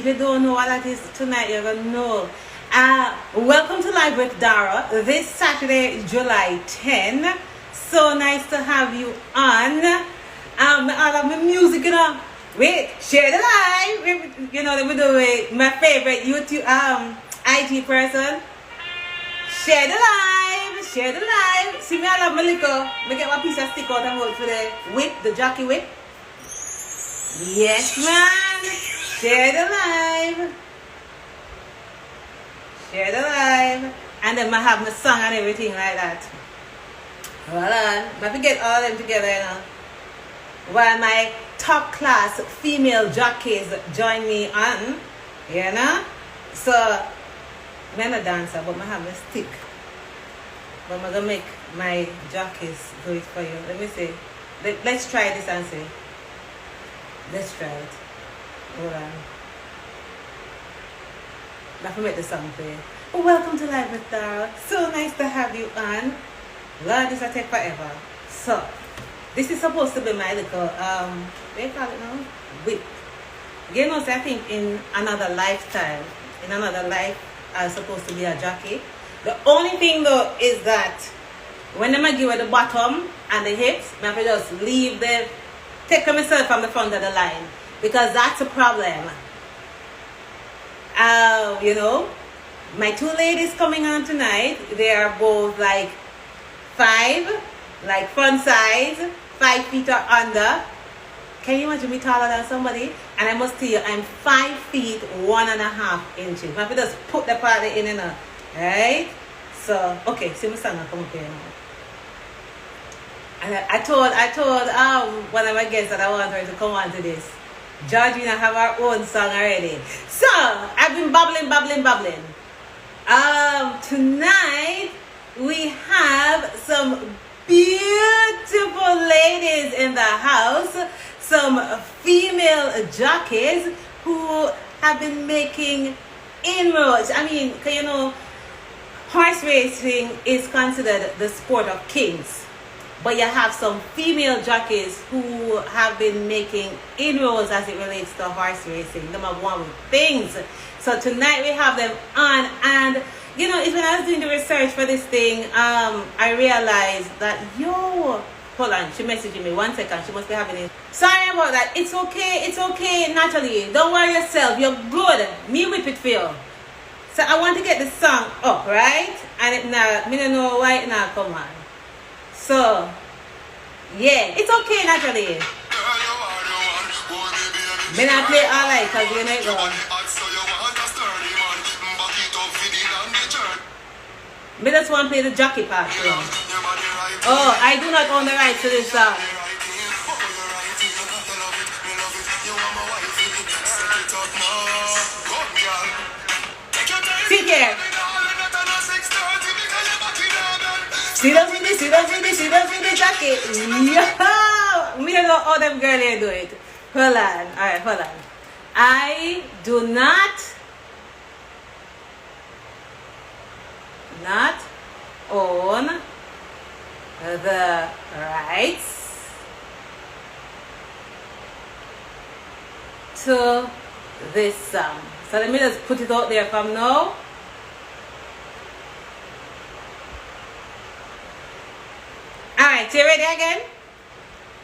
you don't know what that is tonight, you're going to know. Welcome to Live with Dara. This Saturday, July 10. So nice to have you on. I love my music, you know. Wait, share the live. You know, let me do it. My favorite YouTube IG person. Share the live. Share the live. See me, I love my liquor. Me get my piece of stick out and hold for the whip, the jockey whip. Yes, man. Share the live. Share the live. And then I have my song and everything like that. Hold on. But we get all them together, you know. While my top class female jockeys join me on, you know. So, I'm not a dancer, but I have a stick. But I'm going to make my jockeys do it for you. Let me see. Let's try this and see. Let's try it. Hold on. Let me make the song play. Oh, welcome to Live with Dara. So nice to have you on. Lord, this will take forever. So, this is supposed to be my little, what do you call it now? Whip. You know, so I think in another lifetime, in another life, I was supposed to be a jockey. The only thing though is that when I'm give her the bottom and the hips, I have to just leave the, take myself from the front of the line. Because that's a problem. You know, my two ladies coming on tonight, they are both like 5, like front size, 5 feet or under. Can you imagine me taller than somebody? And I must tell you, I'm 5 feet 1.5 inches. I have to just put the party in, you know. Right? So, okay, see my song come up here now. And I told one of my guests that I want her to come on to this. Georgina have her own song already. So, I've been babbling. Tonight, we have some beautiful ladies in the house. Some female jockeys who have been making inroads. I mean, you know, horse racing is considered the sport of kings. But you have some female jockeys who have been making inroads as it relates to horse racing. Them are one with things. So tonight we have them on. And, you know, it's when I was doing the research for this thing, I realized that, hold on, she messaging me 1 second. She must be having it. Sorry about that. It's okay, Natalie. Don't worry yourself. You're good. Me whip it for you. So I want to get the song up, right? And it now, me don't know why it now come on. So, yeah, it's okay, Natalie. Me not play all right because you know it going. Me just want to play the jockey part. Oh, I do not own the rights to this song. Sit here. See those with the jacket. Yo! Me don't know how them girls here do it. Hold on. Alright, hold on. I do not own the rights to this song. So let me just put it out there from now. Alright, so you ready again?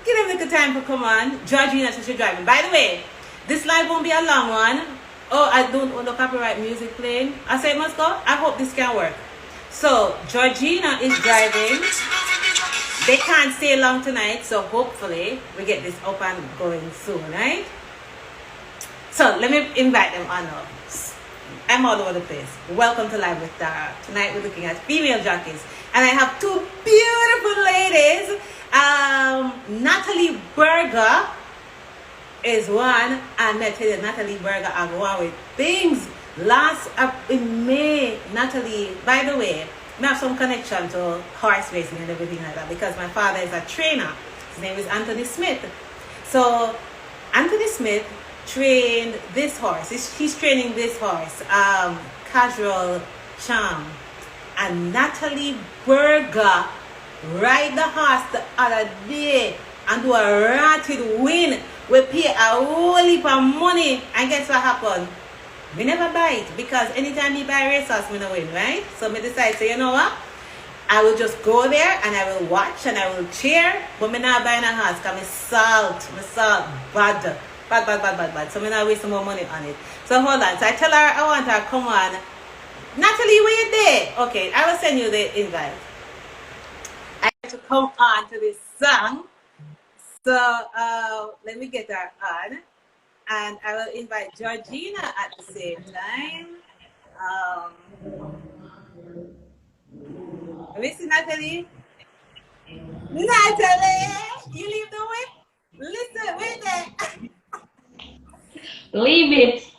Give them a little time to come on. Georgina says she's driving. By the way, this live won't be a long one. Oh, I don't own the copyright music playing. I say it must go. I hope this can work. So, Georgina is driving. They can't stay long tonight, so hopefully we get this up and going soon, right? So, let me invite them on up. I'm all over the place. Welcome to Live with Dara. Tonight we're looking at female jockeys. And I have two beautiful ladies. Natalie Berger is one. And I tell you, Natalie Berger are going with things. Last up in May, Natalie, by the way, I have some connection to horse racing and everything like that because my father is a trainer. His name is Anthony Smith. So, Anthony Smith trained this horse. He's training this horse, Casual Charm. And Natalie Berger ride the horse the other day and do a ratted win. We pay a whole heap of money. And guess what happened? We never buy it because anytime you buy race sauce, we don't win, right? So me decide, so you know what? I will just go there and I will watch and I will cheer, but me not buying a horse because my salt bad. Bad. So me not waste more money on it. So hold on. So I tell her I want her come on. Natalie, where you there? Okay, I will send you the invite. I have to come on to this song. So let me get her on. And I will invite Georgina at the same time. Let me see Natalie. Natalie, you leave the way? Listen, wait there. Leave it.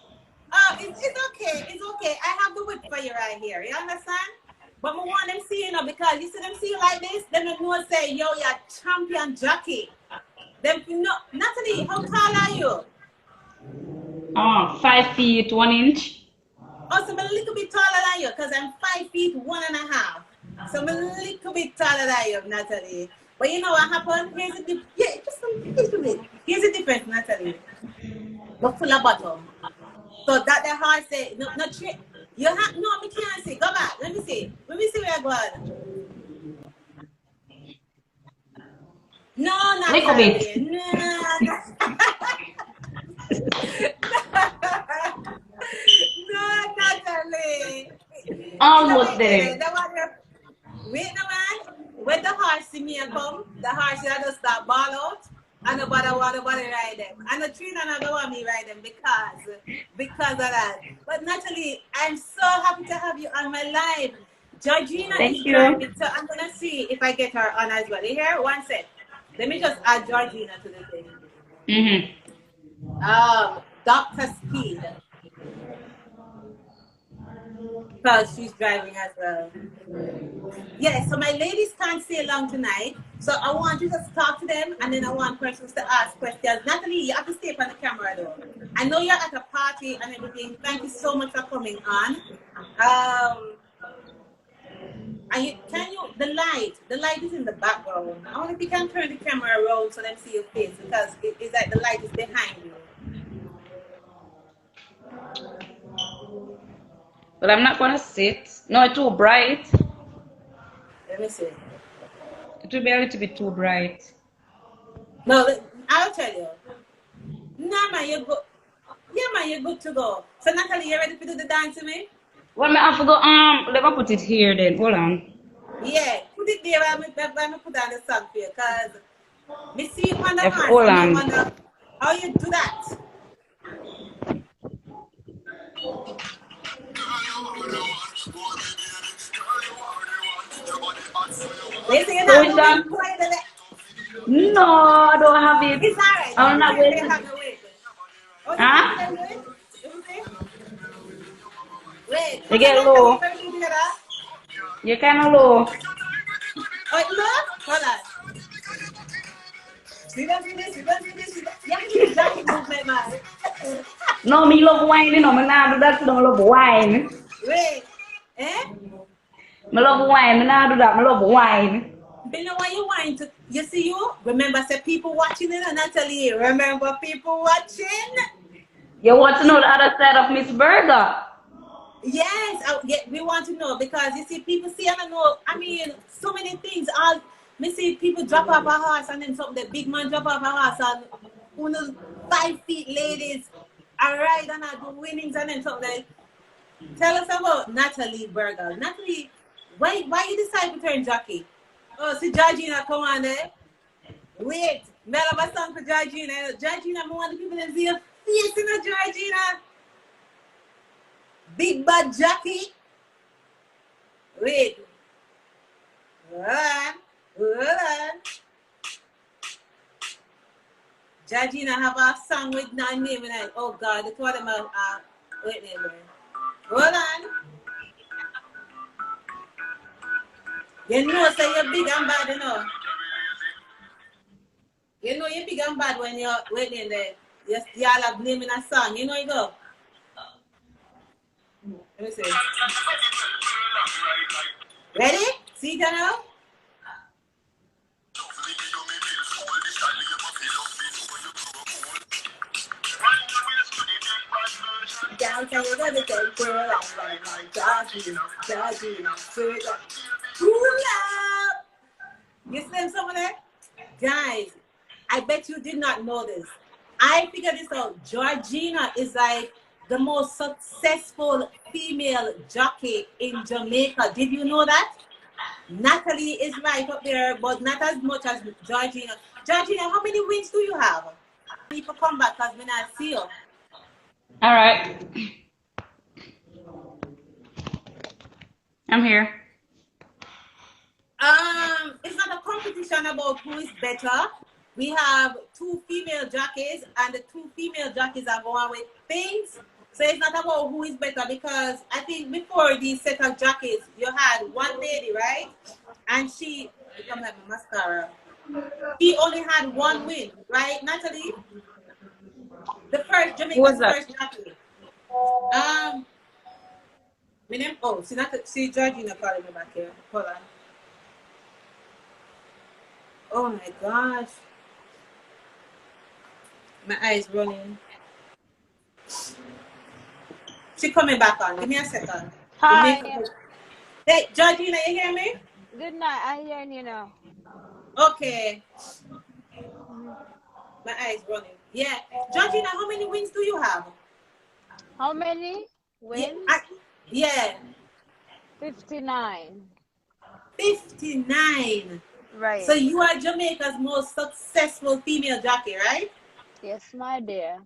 Oh, it's okay. It's okay. I have the whip for you right here. You understand? But I want them see you know because you see them see you like this, then they know say, yo, you're champion jockey. Them no Natalie, how tall are you? 5 feet 1 inch. Oh, so I'm a little bit taller than you because I'm 5 feet 1.5. So I'm a little bit taller than you, Natalie. But you know what happened? Here's the difference. Yeah, just a little bit. Here's the difference, Natalie. Look full of bottom. So that the heart say, no, you have no, me can't see. Go back. Let me see. Let me see where I go on. No, Little bit. Natalie. No. No, Natalie. Almost there. Wait no man. When the horse see me and come, the horse will just start ball out. And nobody want to ride them. And the tree and don't want me ride them because of that. But Natalie, I'm so happy to have you on my live. Georgina Thank is you. driving, so I'm gonna see if I get her on as well. You hear? One sec. Let me just add Georgina to the thing. Dr. Speed. Because she's driving as well. Yeah, so my ladies can't stay long tonight. So I want you to talk to them and then I want persons to ask questions. Natalie, you have to stay on the camera though. I know you're at a party and everything. Thank you so much for coming on. The light is in the background. I wonder if you can turn the camera around so them see your face because it's like the light is behind you. But I'm not gonna sit. No, it's too bright. Let me see. It will be a little bit too bright. No, I'll tell you. Nah, man, you're good. Yeah, man, you're good to go. So Natalie, you ready to do the dance with me? Well, I have to go. Let me put it here then. Hold on. Yeah, put it there while me put on the song for you, cause me see you on the horse Hold and I on. wonder how you do that. They say you're not moving quite a bit. No, I don't have it. It's alright. I'm Don't not worry if you waiting. have to wait. Oh, you want Huh? to do it? Let me see. Wait, You come on, get Natalie, low. everything together. You're kind of low. Oh, look, hold on. See that, see this, see that, see this, see that. You have to do the jockey movement, man. No, me love wine. No, me not do that. No, I love wine. Wait, eh? Me love wine. Me not do that. Me love wine. But you know why you want to, you see you? Remember, say people watching it and Natalie, remember people watching? You want to know the other side of Miss Burger? Yes, we want to know because you see, people see, I don't know, I mean, so many things. Me see people drop off a horse and then some the big man drop off a horse and one of 5 feet ladies are ride and I do winnings and then something like. Tell us about Natalie Berger. Natalie, why you decide to turn jockey? Oh, see Georgina, come on there. Wait, me have a song for Georgina. Georgina, I want the people to see your face in the Georgina. Big bad jockey. Wait. Hold on. Georgina have a song with no name in it. Oh God, the two of them are wait there. Hold on. You know say you're big and bad, you know. You know you're big and bad when you're waiting there. Y'all are blaming a song. You know you go. Let me see. Ready? See it now? down, can you let it take girl? I'm like, Georgina, Georgina, say that. Pull up. You see some of that? Guys, I bet you did not know this. I figured this out. Georgina is like the most successful female jockey in Jamaica. Did you know that? Natalie is right up there, but not as much as Georgina. Georgina, how many wins do you have? I need to come back because we not see you. All right. I'm here. It's not a competition about who is better. We have two female jockeys, and the two female jockeys are going with things. So it's not about who is better, because I think before the set of jockeys, you had one lady, right? And she, become like my mascara. She only had one win, right, Natalie? The first Jamaica's first jockey. My name. Oh, see Georgina calling me back here. Hold on. Oh my gosh. My eyes running. She coming back on. Give me a second. Hi. Hey, Georgina, you hear me? Good night. I hear you now. Okay. My eyes running. Yeah. Georgina, how many wins do you have? How many wins? Yeah. 59. 59. Right. So you are Jamaica's most successful female jockey, right? Yes, my dear.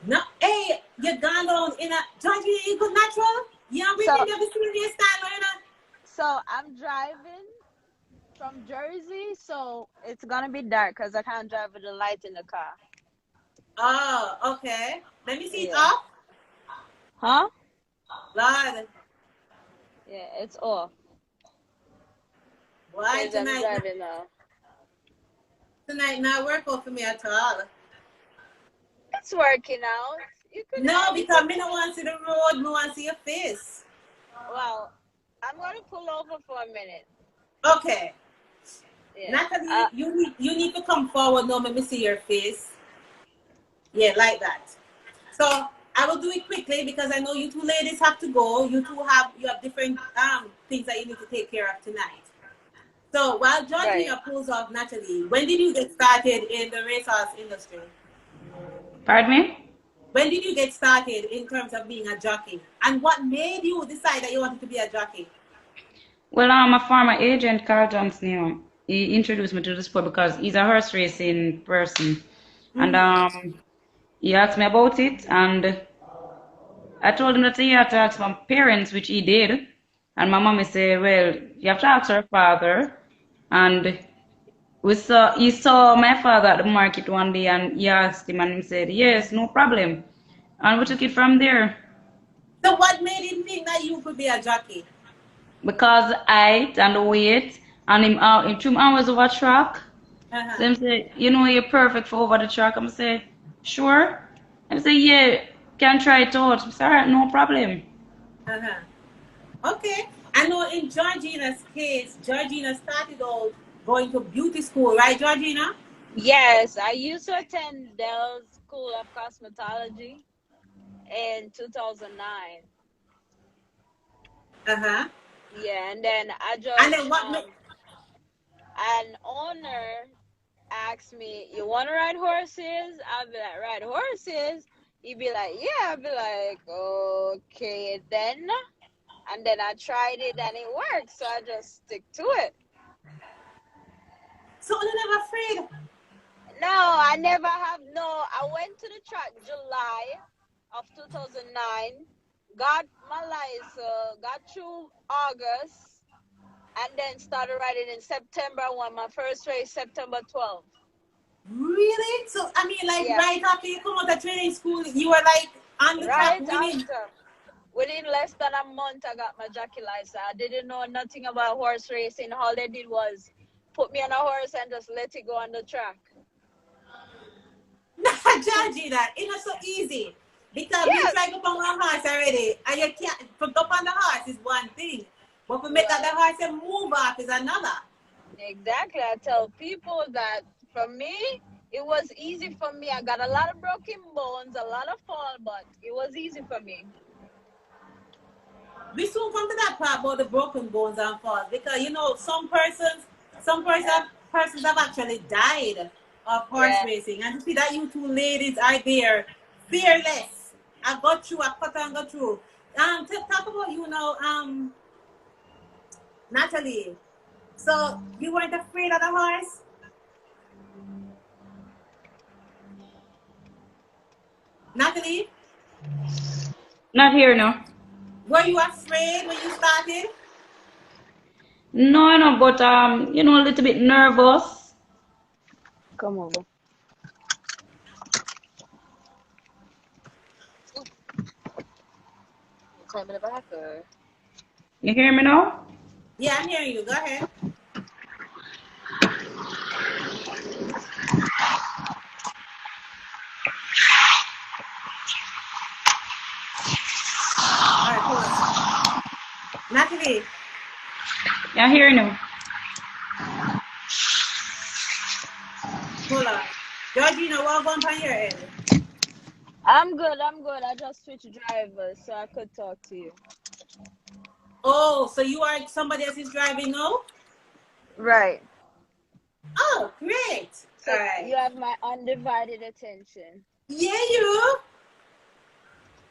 No, hey, you gone down in a Georgina, you good natural? You don't really never seen your style, you know? So I'm driving from Jersey, so it's gonna be dark because I can't drive with the light in the car. Oh, okay. Let me see it off. Huh? Lord. Yeah, it's off. Why tonight? I'm driving now. Tonight not work out for me at all. It's working out. You could no, because me don't want to see the road, me want to see your face. Well, I'm gonna pull over for a minute. Okay. Yeah. Natalie, you need to come forward now. Let me see your face. Yeah, like that. So I will do it quickly because I know you two ladies have to go. You have different things that you need to take care of tonight. So while Georgina pulls off Natalie, when did you get started in the racehorse industry? Pardon me? When did you get started in terms of being a jockey? And what made you decide that you wanted to be a jockey? Well, I'm a former agent, Carl Johnson. He introduced me to the sport because he's a horse racing person. Mm-hmm. And he asked me about it, and I told him that he had to ask my parents, which he did. And my mommy said, well, you have to ask her father. And he saw my father at the market one day, and he asked him, and he said, yes, no problem. And we took it from there. So what made him think that you could be a jockey? Because height and the weight, and him 2 hours over track. So him say, you know, you're perfect for over the track. I'm say, sure. I say, yeah, can try it out. I say, all right, no problem. Okay. I know in Georgina's case, Georgina started out going to beauty school, right, Georgina? Yes, I used to attend Dell's School of Cosmetology in 2009. Yeah, and then I just and then what an owner asked me, you want to ride horses? I'll be like, ride horses? He'd be like, yeah. I'll be like, okay then. And then I tried it and it worked, so I just stick to it. So you're never afraid? No, I never have. No, I went to the track July of 2009, got my license, got through August, and then started riding in September. Won my first race September 12th. Really? So I mean, like right after you come out of training school, you were like on the track winning. Within less than a month, I got my jockey license. I didn't know nothing about horse racing. All they did was put me on a horse and just let it go on the track. Georgina, it's not so easy. Because you try to go on a horse already, and you can't, to go on the horse is one thing. But to make that the horse move off is another. Exactly. I tell people that for me, it was easy for me. I got a lot of broken bones, a lot of fall, but it was easy for me. We soon come to that part about the broken bones and falls because you know some persons have actually died of horse Yeah. racing, and to see that you two ladies are there, fearless. I got through, I cut and got through. To talk about you now, Natalie. So you weren't afraid of the horse? Natalie, Not here now. were you afraid when you started? No, no, but a little bit nervous. Come over. Climb in the back or? You hear me now? Yeah, I'm hearing you. Go ahead. All right, hold on. Natalie, You hear now? hold on. Georgina, what going on your head? I'm good. I'm good. I just switched drivers so I could talk to you. Oh, so you are somebody else is driving now? Right. Oh, great. So All right. you have my undivided attention. Yeah, you.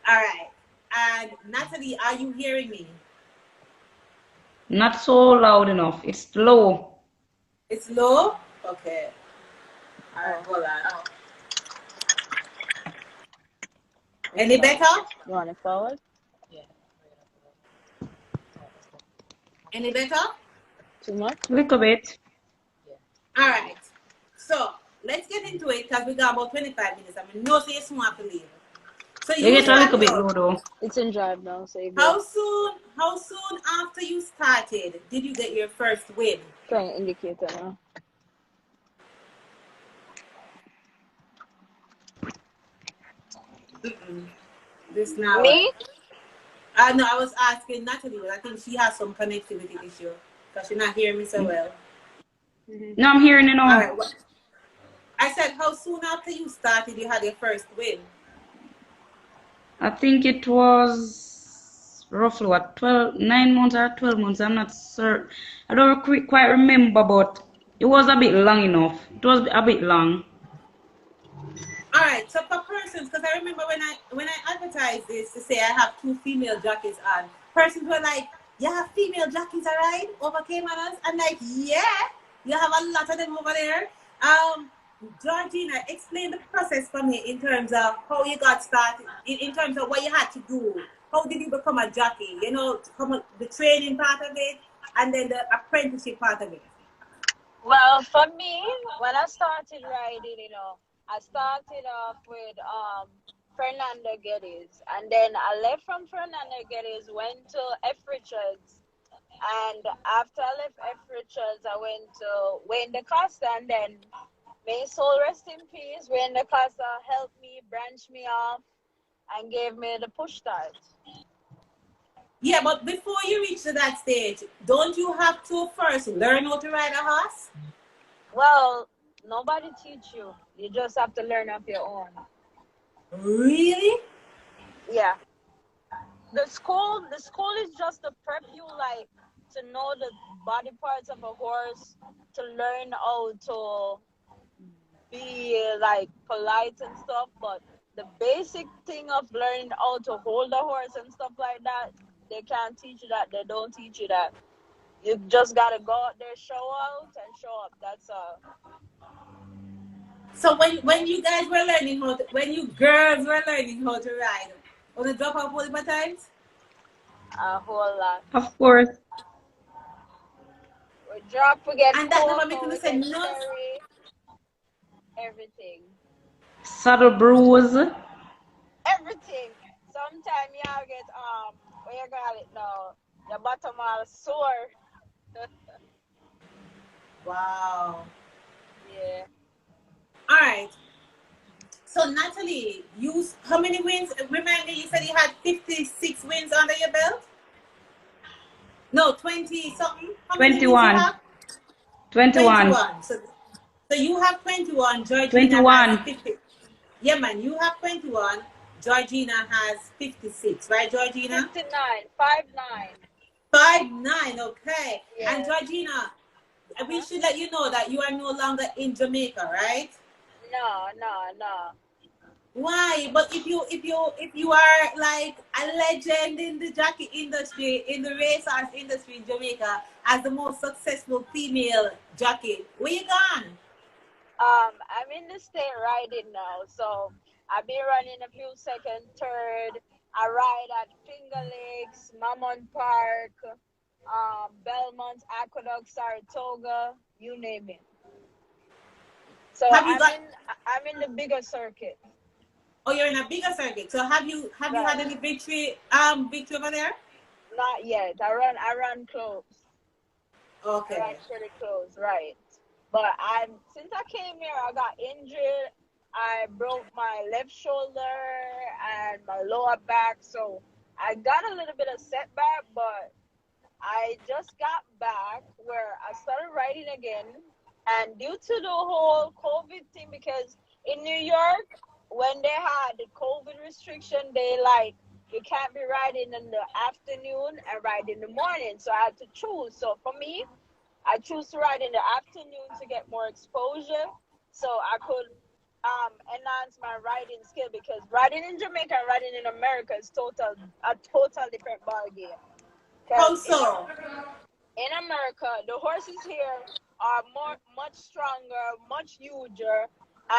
All right. And Natalie, are you hearing me? Not so loud enough. It's low. It's low? Okay. All right, Oh. hold on. Any better? You want it forward? Any better? Too much? Little bit. All right. So let's get into it because we got about 25 minutes. I mean, no say it's smart to leave. So You you get a little bit started low out. though. It's in drive now, so you How go. soon after you started did you get your first win? Try an indicator now. This now. Me? No, I was asking Natalie, but I think she has some connectivity issue because she's not hearing me so well. No, I'm hearing you All now. right. I said, how soon after you started you had your first win? I think it was roughly what 9 months or 12 months. I'm not certain. I don't quite remember, but it was a bit long enough. It was a bit long. All right. So for persons, because I remember when I advertised this to say I have 2 female jockeys on, persons were like, "Yeah, female jockeys, all right, overcame on us." I'm like, "Yeah, you have a lot of them over there." Georgina, explain the process for me in terms of how you got started, in terms of what you had to do. How did you become a jockey? You know, the training part of it and then the apprenticeship part of it. Well, for me, when I started riding, I started off with Fernando Geddes, and then I left from Fernando Geddes, went to F. Richards, and after I left F. Richards, I went to Wayne DaCosta, and then may his soul rest in peace. Wayne DaCosta helped me, branched me off, and gave me the push start. Yeah, but before you reach to that stage, don't you have to first learn how to ride a horse? Well, nobody teach you. You just have to learn off your own. Really? Yeah. The school is just to prep you, like, to know the body parts of a horse, to learn how to be like polite and stuff, but the basic thing of learning how to hold a horse and stuff like that, they can't teach you that. They don't teach you that. You just gotta go out there, show out and show up. That's all. So when you guys were learning when you girls were learning how to ride, on the drop off multiple times? A whole lot. Of course. We drop, we get And that never cocoa, make we me say get no. cherry, everything. Saddle bruise. Everything. Sometimes y'all get what you call it now? Your bottom all sore. Wow. Yeah. All right. So Natalie, how many wins? Remember you said you had 56 wins under your belt? No, 20 something. How many wins you 21. have? 21. 21. So So you have 21, Georgina has 21. 50. Yeah, man, you have 21, Georgina has 56, right, Georgina? 59, 59. 5'9", okay. And Yes. Georgina, we Uh-huh. should let you know that you are no longer in Jamaica, right? No, no, no. Why? But if you are like a legend in the jockey industry, in the racehorse industry in Jamaica, as the most successful female jockey, where you gone? I'm in the state riding now, so I've been running a few second, third. I ride at Finger Lakes, Mammon Park, Belmont, Aqueduct, Saratoga, you name it. So Have you got? I'm in the bigger circuit. Oh, you're in a bigger circuit. So have you had Right. any victory over there? Not yet. I run close. I run Okay. pretty close, right. But since I came here I got injured. I broke my left shoulder and my lower back, so I got a little bit of setback, but I just got back where I started riding again. And due to the whole COVID thing, because in New York, when they had the COVID restriction, they like, you can't be riding in the afternoon and ride in the morning. So I had to choose. So for me, I choose to ride in the afternoon to get more exposure so I could enhance my riding skill, because riding in Jamaica and riding in America is a total different ball game. How Because so? in America, the horses here are much stronger, much huger,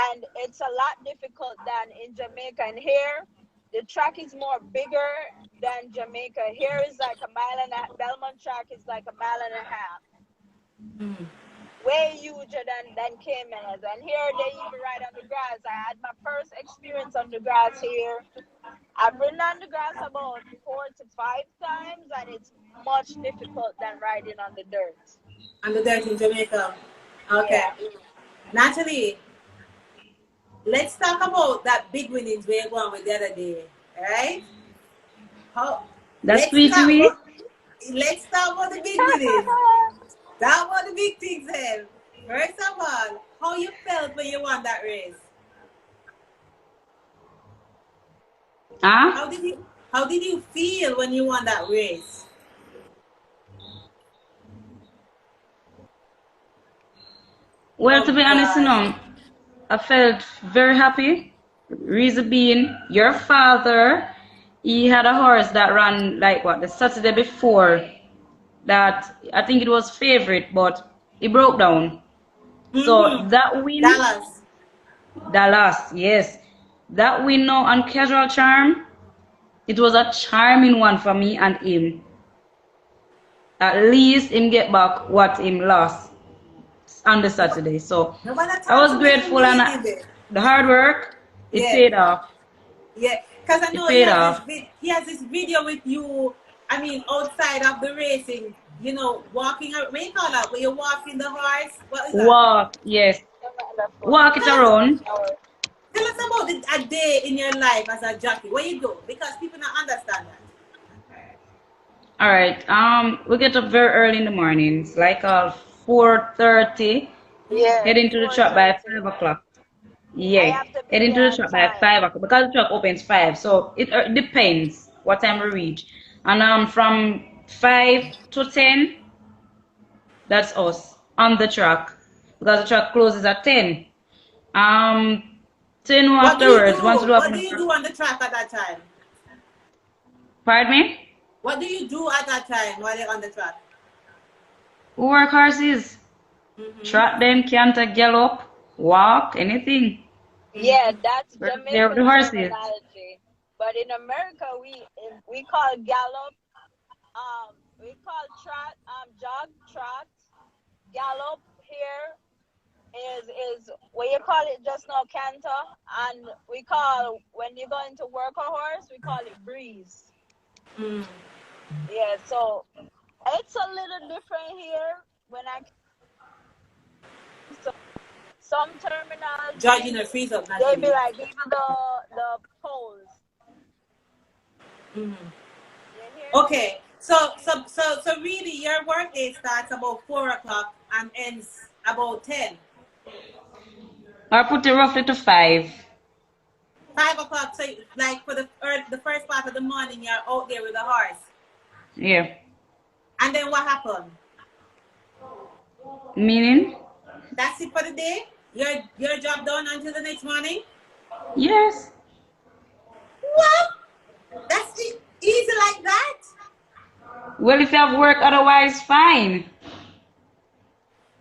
and it's a lot difficult than in Jamaica. And here, the track is more bigger than Jamaica. Here is like a mile and a Belmont track is like a mile and a half, Mm. way huger than Cayman's. And here they even ride on the grass. I had my first experience on the grass here. I've ridden on the grass about 4 to 5 times, and it's much difficult than riding on the dirt. And the dirt in Jamaica. Okay. Yeah. Natalie, let's talk about that big winnings we're going with the other day. Right? How That's let's sweet talk we. about let's talk about the big winnings. Talk about the big things then. First of all, how you felt when you won that race? Huh? How did you feel when you won that race? Well, Oh to be honest, God. I felt very happy. Reason being, your father, he had a horse that ran like what the Saturday before that I think it was favorite, but he broke down. So Mm-hmm. that win, Dallas. the last, yes, that win now on Casual Charm, it was a charming one for me and him. At least him get back what him lost on the Saturday. So Nobody I talk was to me for grateful, and winning there. the hard work, it Yeah. paid off. Yeah, because I It know he paid has this off. he has this video with you. I mean, outside of the racing, walking. What you call that? Where you walking the horse? What is that? Walk, yes. I'm on the phone. Walk it Tell us, around. Our tell us about a day in your life as a jockey. What you do? Because people don't understand that. All right. We get up very early in the mornings, like 4:30. Yes, Heading to the truck by 4:30. 5 o'clock. I Yeah, have to be heading to there the on truck by time. 5 o'clock because the truck opens 5. So it depends what time we reach. And from 5 to 10, that's us on the truck because the truck closes at 10. 10 What do you do? afterwards, once we do have What do enough. you do on the track at that time? Pardon me? What do you do at that time while you're on the track? We work horses. Mm-hmm. Trot them, canter, gallop, walk, anything. Yeah, that's They're the Jamaican horses. terminology. But in America, we call gallop, we call trot, jog, trot, gallop here is what you call it just now, canter, and we call when you're going to work a horse, we call it breeze. Mm. Yeah, so it's a little different here when I so some Judging her terminology freeze up, they be Natalie. like even the poles. Mm-hmm. You hear me? Okay, so really, your work day starts about 4 o'clock and ends about 10. Or put it roughly to 5. 5 o'clock. So like for the first part of the morning, you're out there with the horse. Yeah. And then what happened? Meaning? That's it for the day? Your job done until the next morning? Yes. What? That's easy like that? Well, if you have work otherwise, fine.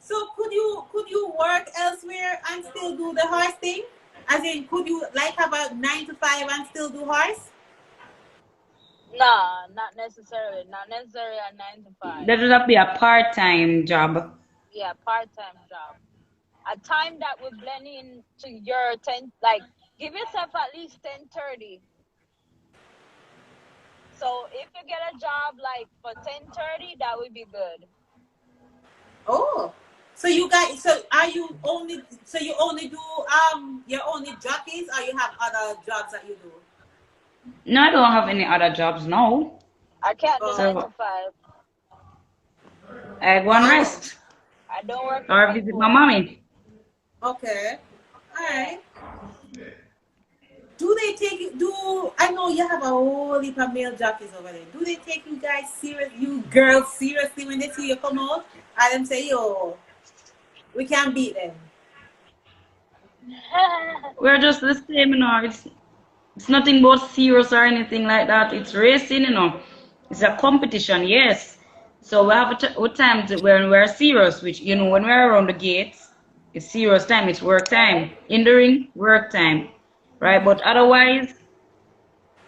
So could you work elsewhere and still do the horse thing? As in, could you like have a 9 to 5 and still do horse? Nah, not necessarily. Not necessarily a 9 to 5. That would have to be a part-time job. Yeah, part-time job. A time that will blend in to your 10, like give yourself at least 10:30. So if you get a job like for 10:30, that would be good. Oh. So you guys, so are you only, so you only do, you're only jockeys, or you have other jobs that you do? No, I don't have any other jobs now. I can't do Oh. 9 to 5. I go and rest I don't work for or visit people. my mommy. Okay. All right. Do they take you, I know you have a whole heap of male jockeys over there. Do they take you guys serious, you girls seriously when they see you come out? And them say, yo, we can't beat them. We're just the same, It's nothing but serious or anything like that. It's racing. It's a competition, yes. So we have times when we're serious, which, when we're around the gates, it's serious time, it's work time. In the ring, work time, right? But otherwise,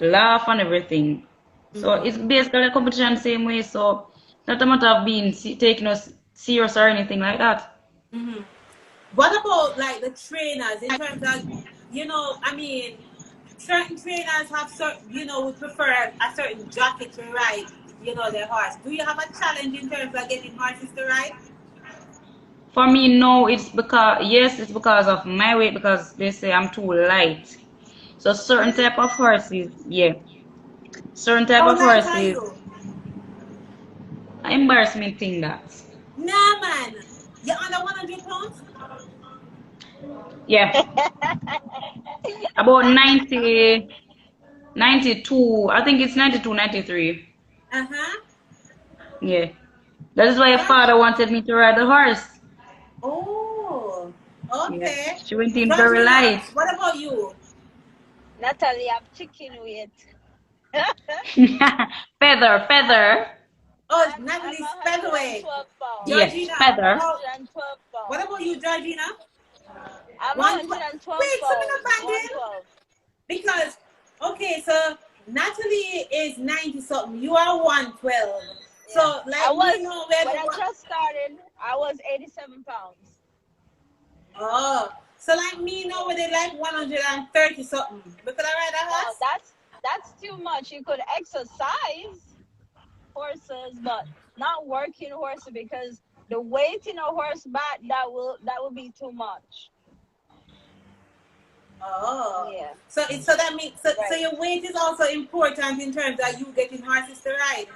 laugh and everything. So it's basically a competition same way. So not a matter of being taking us serious or anything like that. Mm-hmm. What about like the trainers in terms of, I mean, certain trainers have certain, would prefer a certain jockey to ride, their horse. Do you have a challenge in terms of getting horses to ride? For me, no, it's because of my weight, because they say I'm too light. So certain type of horses, yeah. Certain type How of light are horses, you? embarrassment thing that. Nah, man. You're under 100 pounds? Yeah. About 90, 92, I think it's 92, 93. Uh-huh. Yeah. That is why your father wanted me to ride the horse. Oh, okay. Yeah. She went in very Georgina, light. what about you? Natalie, I'm chicken weight. Feather. Oh, I'm Natalie's 112 featherweight. pounds. Yes, Georgina, feather. 112 what pounds. about you, Georgina? I'm 112. 112 Wait, so pounds. back then, 112. because okay, so Natalie is 90 something. You are 112. Yeah. So like I was, we know where when the I just started, I was 87 pounds. oh, so like me know where they like 130 something. Because I ride a No, horse. that's too much. You could exercise horses, but not working horses, because the weight in a horse back, that will be too much. Oh, Yeah. so that means so Right. your weight is also important in terms of you getting horses to ride.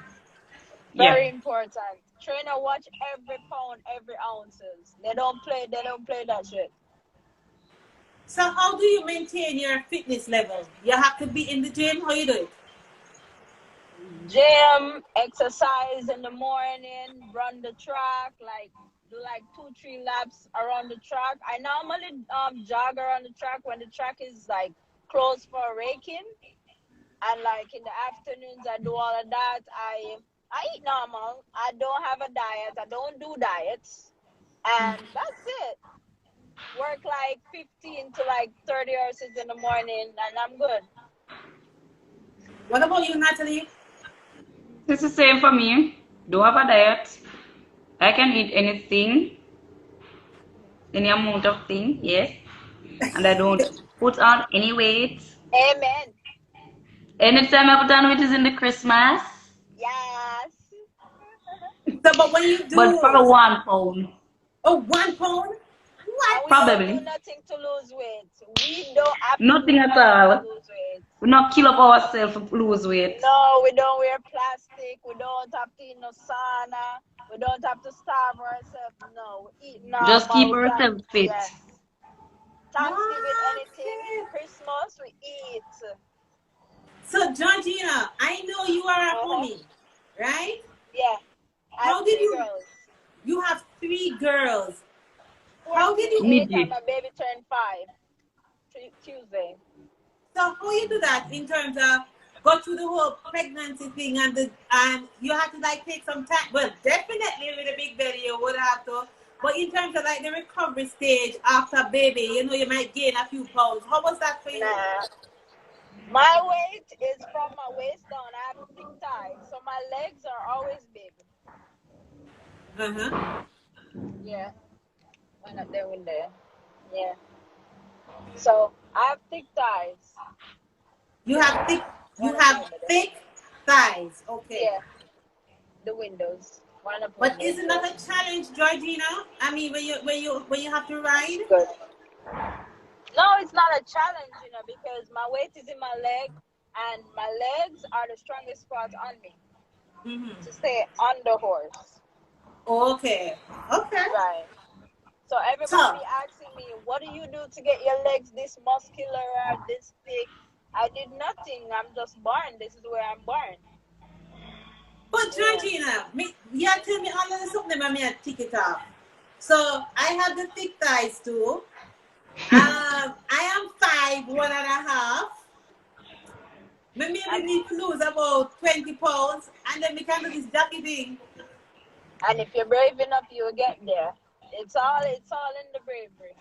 Very Yeah. important. Trainer watch every pound, every ounces. They don't play that shit. So how do you maintain your fitness level? You have to be in the gym. How you do it? Gym, exercise in the morning, run the track, like do like 2-3 laps around the track. I normally jog around the track when the track is like closed for raking, and like in the afternoons I do all of that. I eat normal. I don't have a diet. I don't do diets, and that's it. Work like 15 to like 30 hours in the morning, and I'm good. What about you, Natalie? It's the same for me. Don't have a diet. I can eat anything, any amount of thing, yes. And I don't put on any weight. Amen. Anytime I put on weight is in the Christmas. Yes. So, but when you do, But probably 1 pound. oh, 1 pound? And What? we don't do Probably. nothing to lose weight. We don't have to Nothing do at nothing all. to lose weight. We not kill up ourselves to lose weight. No, we don't wear plastic. We don't have to eat no sauna. We don't have to starve ourselves. No, we eat normal. Just keep We plan, ourselves fit. yes. Thanksgiving, anything. Okay. Christmas, we eat. So, Georgina, I know you are a Uh-huh. homie, right? Yeah. I have How did three you? girls. You have 3 girls. How did 14, you? 8, and Midget. my baby turned 5. Tuesday. So how you do that in terms of go through the whole pregnancy thing and you have to like take some time. Well, definitely with a big belly you would have to. But in terms of like the recovery stage after baby, you might gain a few pounds. How was that for you? Nah. My weight is from my waist down. I have thick thighs, so my legs are always big. Uh-huh. Yeah. Why not there in there? Yeah. So I have thick thighs. You have thick Why you not the have window there? thick thighs. Okay. Yeah. The windows. Why not But windows isn't there? that a challenge, Georgina? I mean when you have to ride? Good. No, it's not a challenge, because my weight is in my leg, and my legs are the strongest part on me Mm-hmm. to stay on the horse. Okay. Okay. Right. So everybody So be asking me, what do you do to get your legs this muscular or this thick? I did nothing. I'm just born. This is where I'm born. but Yeah. Georgina, you tell me all of the something about me and tick it off. So I have the thick thighs too. I am 5'1.5". Maybe we need to lose about 20 pounds and then we can do this jockey thing. And if you're brave enough, you'll get there. It's all in the bravery.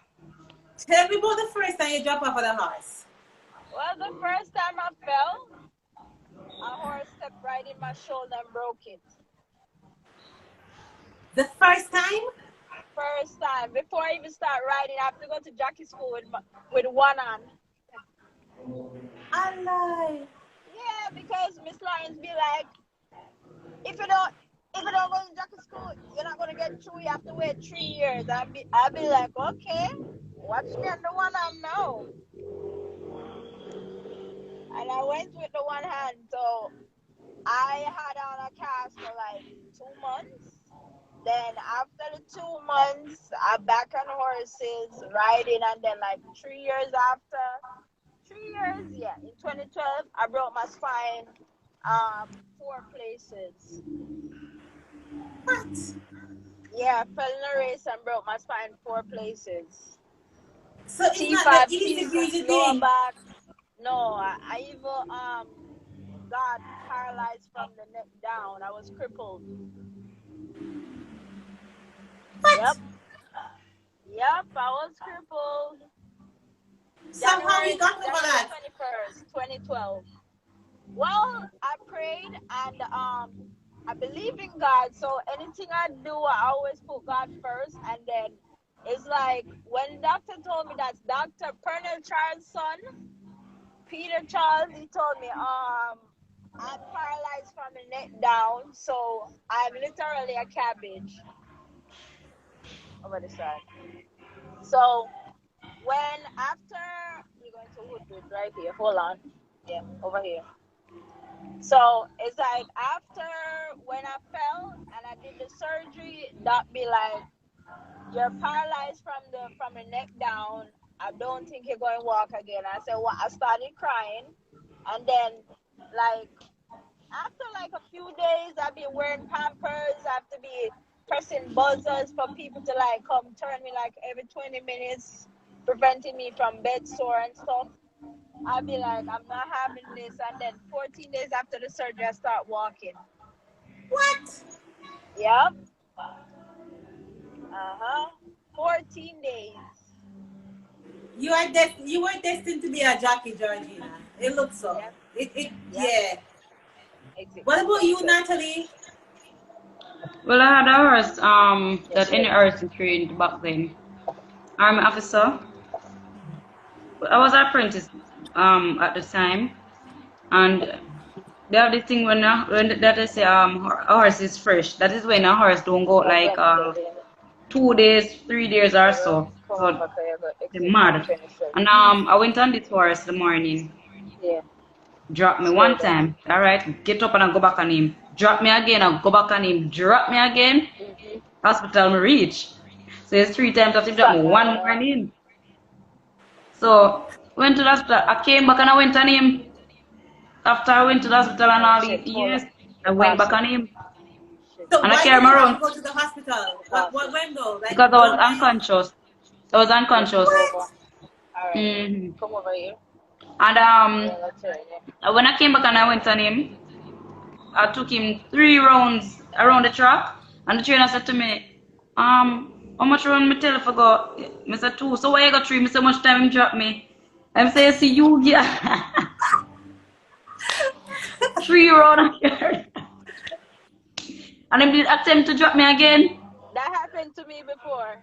Tell me about the first time you drop off of the horse. Well, the first time I fell, a horse stepped right in my shoulder and broke it. The first time? First time. Before I even start riding, I have to go to jockey school with one hand. I lie. Yeah, because Miss Lawrence be like, if you don't go to jockey school, you're not gonna get through. You have to wait 3 years. I'll be like, okay, watch me on the one hand now. And I went with the one hand, so I had on a cast for like 2 months. Then after the 2 months, I'm back on horses, riding, and then like 3 years after, 3 years, yeah, in 2012, I broke my spine 4 places. What? Yeah, I fell in a race and broke my spine 4 places. So it's not T5 the easy breezy pieces, lower thing. back. No, I even got paralyzed from the neck down. I was crippled. What? Yep, I was crippled. So how you got over January that? 21st, 2012. Well, I prayed and I believe in God. So anything I do, I always put God first. And then it's like when the doctor told me that's Dr. Pernell Charles' son, Peter Charles, he told me I'm paralyzed from the neck down. So I'm literally a cabbage over the side. So when after we're going to Woodbridge right here, hold on, yeah, over here. So it's like after when I fell and I did the surgery, doc be like, you're paralyzed from the neck down. I don't think you're going to walk again. I said, well, I started crying, and then like after like a few days, I've been wearing Pampers. I have to be pressing buzzers for people to like come turn me like every 20 minutes, preventing me from bed sore and stuff. I'll be like, I'm not having this. And then 14 days after the surgery, I start walking. What? Yep. 14 days. You were destined to be a jockey, Georgina. It looks so. Yep. Yep. Yep. Yeah. What about you, Natalie? Well, I had a horse that any horse trained back then. Army officer. I was an apprentice at the time, and they have this thing when that they say a horse is fresh. That is when a horse don't go like 2 days, 3 days or so. So they're mad. And I went on this horse the morning. Yeah. Drop me one time. All right, get up and I go back on him. Drop me again, I go back on him. Drop me again. Hospital me reach. So it's 3 times after drop me one morning. So went to the hospital. I came back and I went on him. After I went to the hospital and all these Shit, hold years, on. I You went back pass it. on him Shit. So and I why carried did him you have to around go to the hospital? Pass What it. went though? Like because I was illness? unconscious. I was Yeah, unconscious. pull over. What? All right. hmm Come over here. And Yeah, let's hear it. when I came back and I went on him, I took him 3 rounds around the track, and the trainer said to me, how much round me tell you for go? I said 2. So why you got 3? I said, much time him drop me. I'm saying, see you, yeah. 3 round. And him did attempt to drop me again. That happened to me before.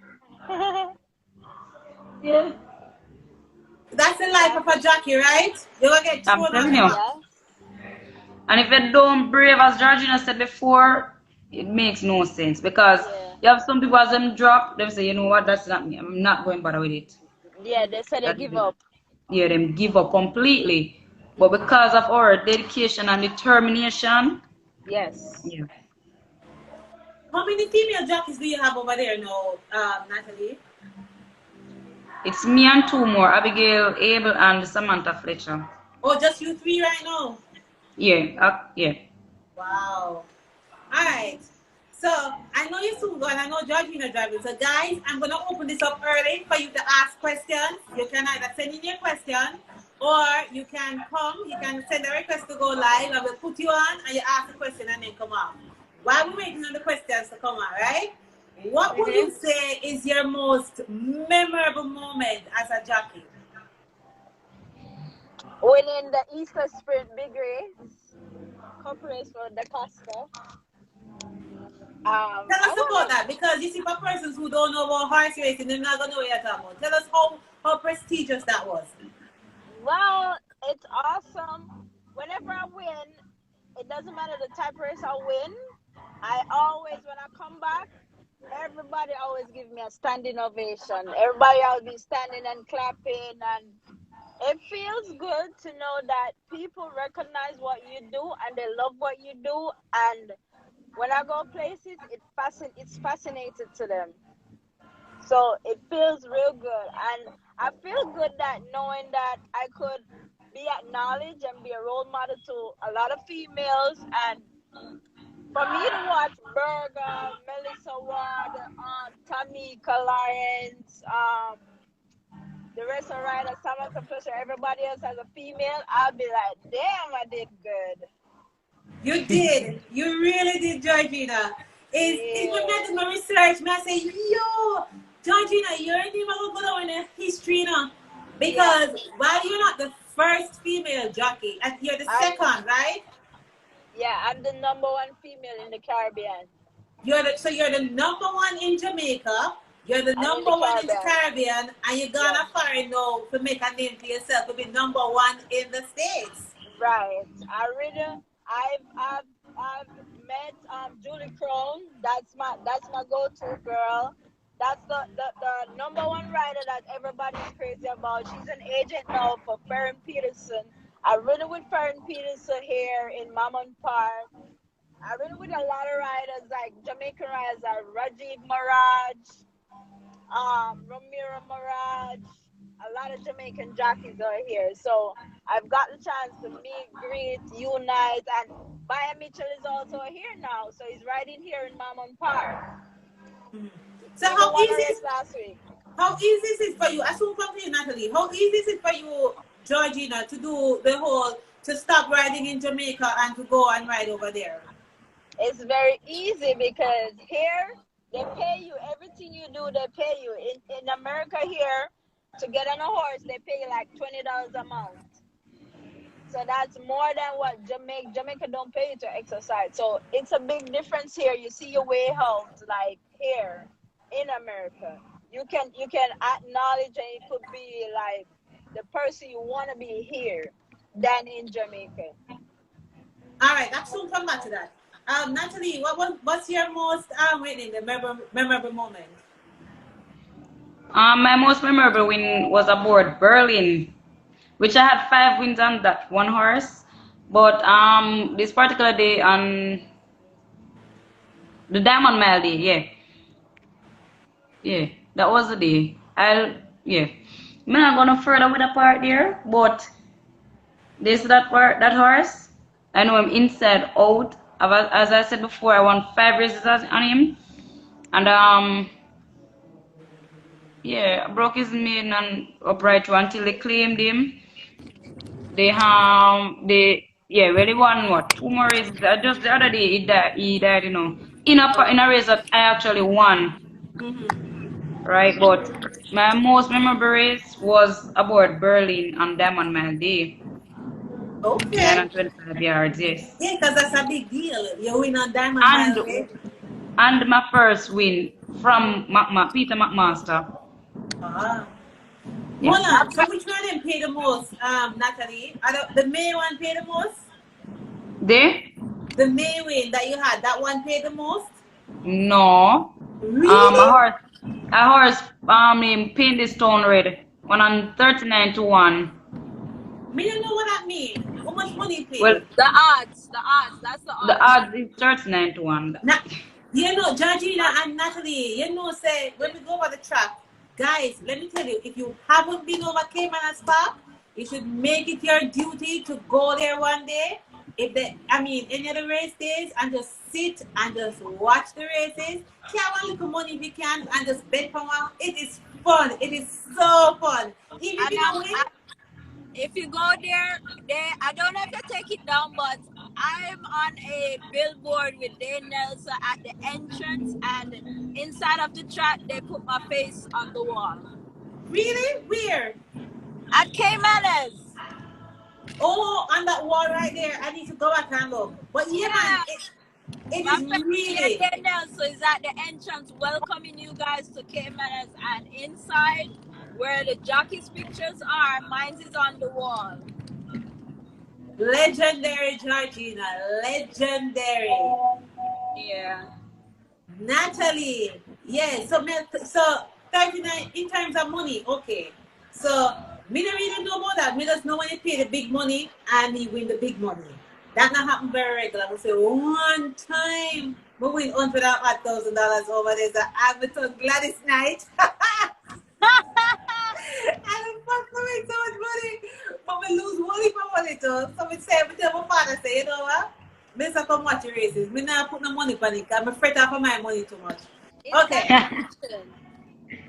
Yeah. That's the life of a jockey, right? You're gonna get I'm thrown on telling the you. back. Yes. And if you don't brave, as Georgina said before, it makes no sense because Yeah. you have some people as them drop, them say, you know what, that's not me. I'm not going bother with it. Yeah, they said they That is give it. up. Yeah, them give up completely. But because of our dedication and determination, Yes. yeah, How many female jockeys do you have over there now, Natalie? it's me and 2 more, Abigail Abel and Samantha Fletcher. Oh, just you three right now? Yeah, yeah. Wow. All right. So I know you're soon gone. I know Georgina driving. So guys, I'm gonna open this up early for you to ask questions. You can either send in your question or you can come. You can send a request to go live. I will put you on and you ask the question and then come on. While we're waiting on the questions to come on, right? What would you say is your most memorable moment as a jockey? Winning the Easter Sprint big race, cup race for the Costa. Tell I us about wanna. that because you see, for persons who don't know about horse racing, they're not gonna know what you're talking about. Tell us how prestigious that was. Well, it's awesome. Whenever I win, it doesn't matter the type of race I win. I always, when I come back, everybody always give me a standing ovation. Everybody always be standing and clapping, and it feels good to know that people recognize what you do and they love what you do. And when I go places, it's fascinated to them. So it feels real good, and I feel good that knowing that I could be acknowledged and be a role model to a lot of females, and for me to watch Berga, Melissa Ward, Tamika Lyons, the rest of the riders, Samantha Fisher, everybody else as a female, I'll be like, damn, I did good. You did. You really did, Georgina. Is when I Yeah. do my research, I say, yo, Georgina, your name will go down in the history now. Yeah. Because while you're not the first female jockey, and you're the I'm second, right? yeah, I'm the #1 female in the Caribbean You're the number one in Jamaica. You're the and in number the one in the Caribbean. Caribbean, and you're Yes. gonna foreign now to make a name for yourself to be number one in the States. Right. I've met Julie Crone. That's my go-to girl. That's the #1 rider that everybody's crazy about. She's an agent now for Farron Peterson. I ridden with Farron Peterson here in Mammon Park. I ridden with a lot of riders like Jamaican riders like Rajiv Maraj, Ramiro Mirage, a lot of Jamaican jockeys are here. So I've got the chance to meet, greet, unite, and Baya Mitchell is also here now. So he's riding here in Mammon Park. So Even won a race last week. how easy is it for you? I soon come to you, Natalie. How easy is it for you, Georgina, to do the whole to stop riding in Jamaica and to go and ride over there? It's very easy because here they pay you everything you do. They pay you in America here to get on a horse. They pay you like $20 a month. So that's more than what Jamaica don't pay you to exercise. So it's a big difference here. You see your way out like here in America. You can acknowledge, and it could be like the person you want to be here than in Jamaica. All right, that soon come back to that. Natalie, what's your most memorable moment? My most memorable win was aboard Berlin, which I had 5 wins on that one horse. But this particular day on the Diamond Mile day, yeah, that was the day. Yeah, I'm not gonna further with the part there, but this that part that horse, I know him inside out. As I said before, I won 5 races on him, and yeah, I broke his maiden and upright one until they claimed him. They yeah, well, he won what 2 more races. Just the other day he died, you know, in a race that I actually won, right? But my most memorable race was aboard Berlin on Diamond Mile Day. Okay. 925 yards, yes. Yeah, because that's a big deal. You win on Diamond Mile Day. And my first win from Peter McMaster. Ah. Yeah. Hold on. So which one of them pay the most, Natalie? The May one pay the most? The May win that you had, that one paid the most? No. Really? A horse named Paint the Stone Red. One on 39 to 1. Me don't know what that means. How much money you pay? Well, The odds, that's the odds. the odds is 39 to 1. You know, Georgina and Natalie, you know, say, when we go over the track, guys, let me tell you, if you haven't been over Caymanas Park, you should make it your duty to go there one day. Any of the race days, and just sit and just watch the races. Have a little money if you can, and just bet for one. It is fun. It is so fun. Even if you don't win. If you go there, I don't know if they take it down, but I'm on a billboard with Dane Nelson at the entrance, and inside of the track, they put my face on the wall. Really? Where? At Caymanas. Oh, on that wall right there. I need to go back and look. But yeah, man, it is really. Dane Nelson is at the entrance welcoming you guys to Caymanas, and inside where the jockeys' pictures are, mine is on the wall. Legendary, Georgina. Legendary. Yeah. Natalie. Yeah, so 39 in terms of money, okay. So me don't really know about that. Me just know when you pay the big money and he win the big money. That not happen very regular. I say one time we win $100,000 over there. So I told Gladys Knight. I fuck with so much money, but we lose money for money too. So we say, we tell my father, say, you know what? Me say come watch the races. Me not put no money on it. I'm afraid of my money too much. Okay.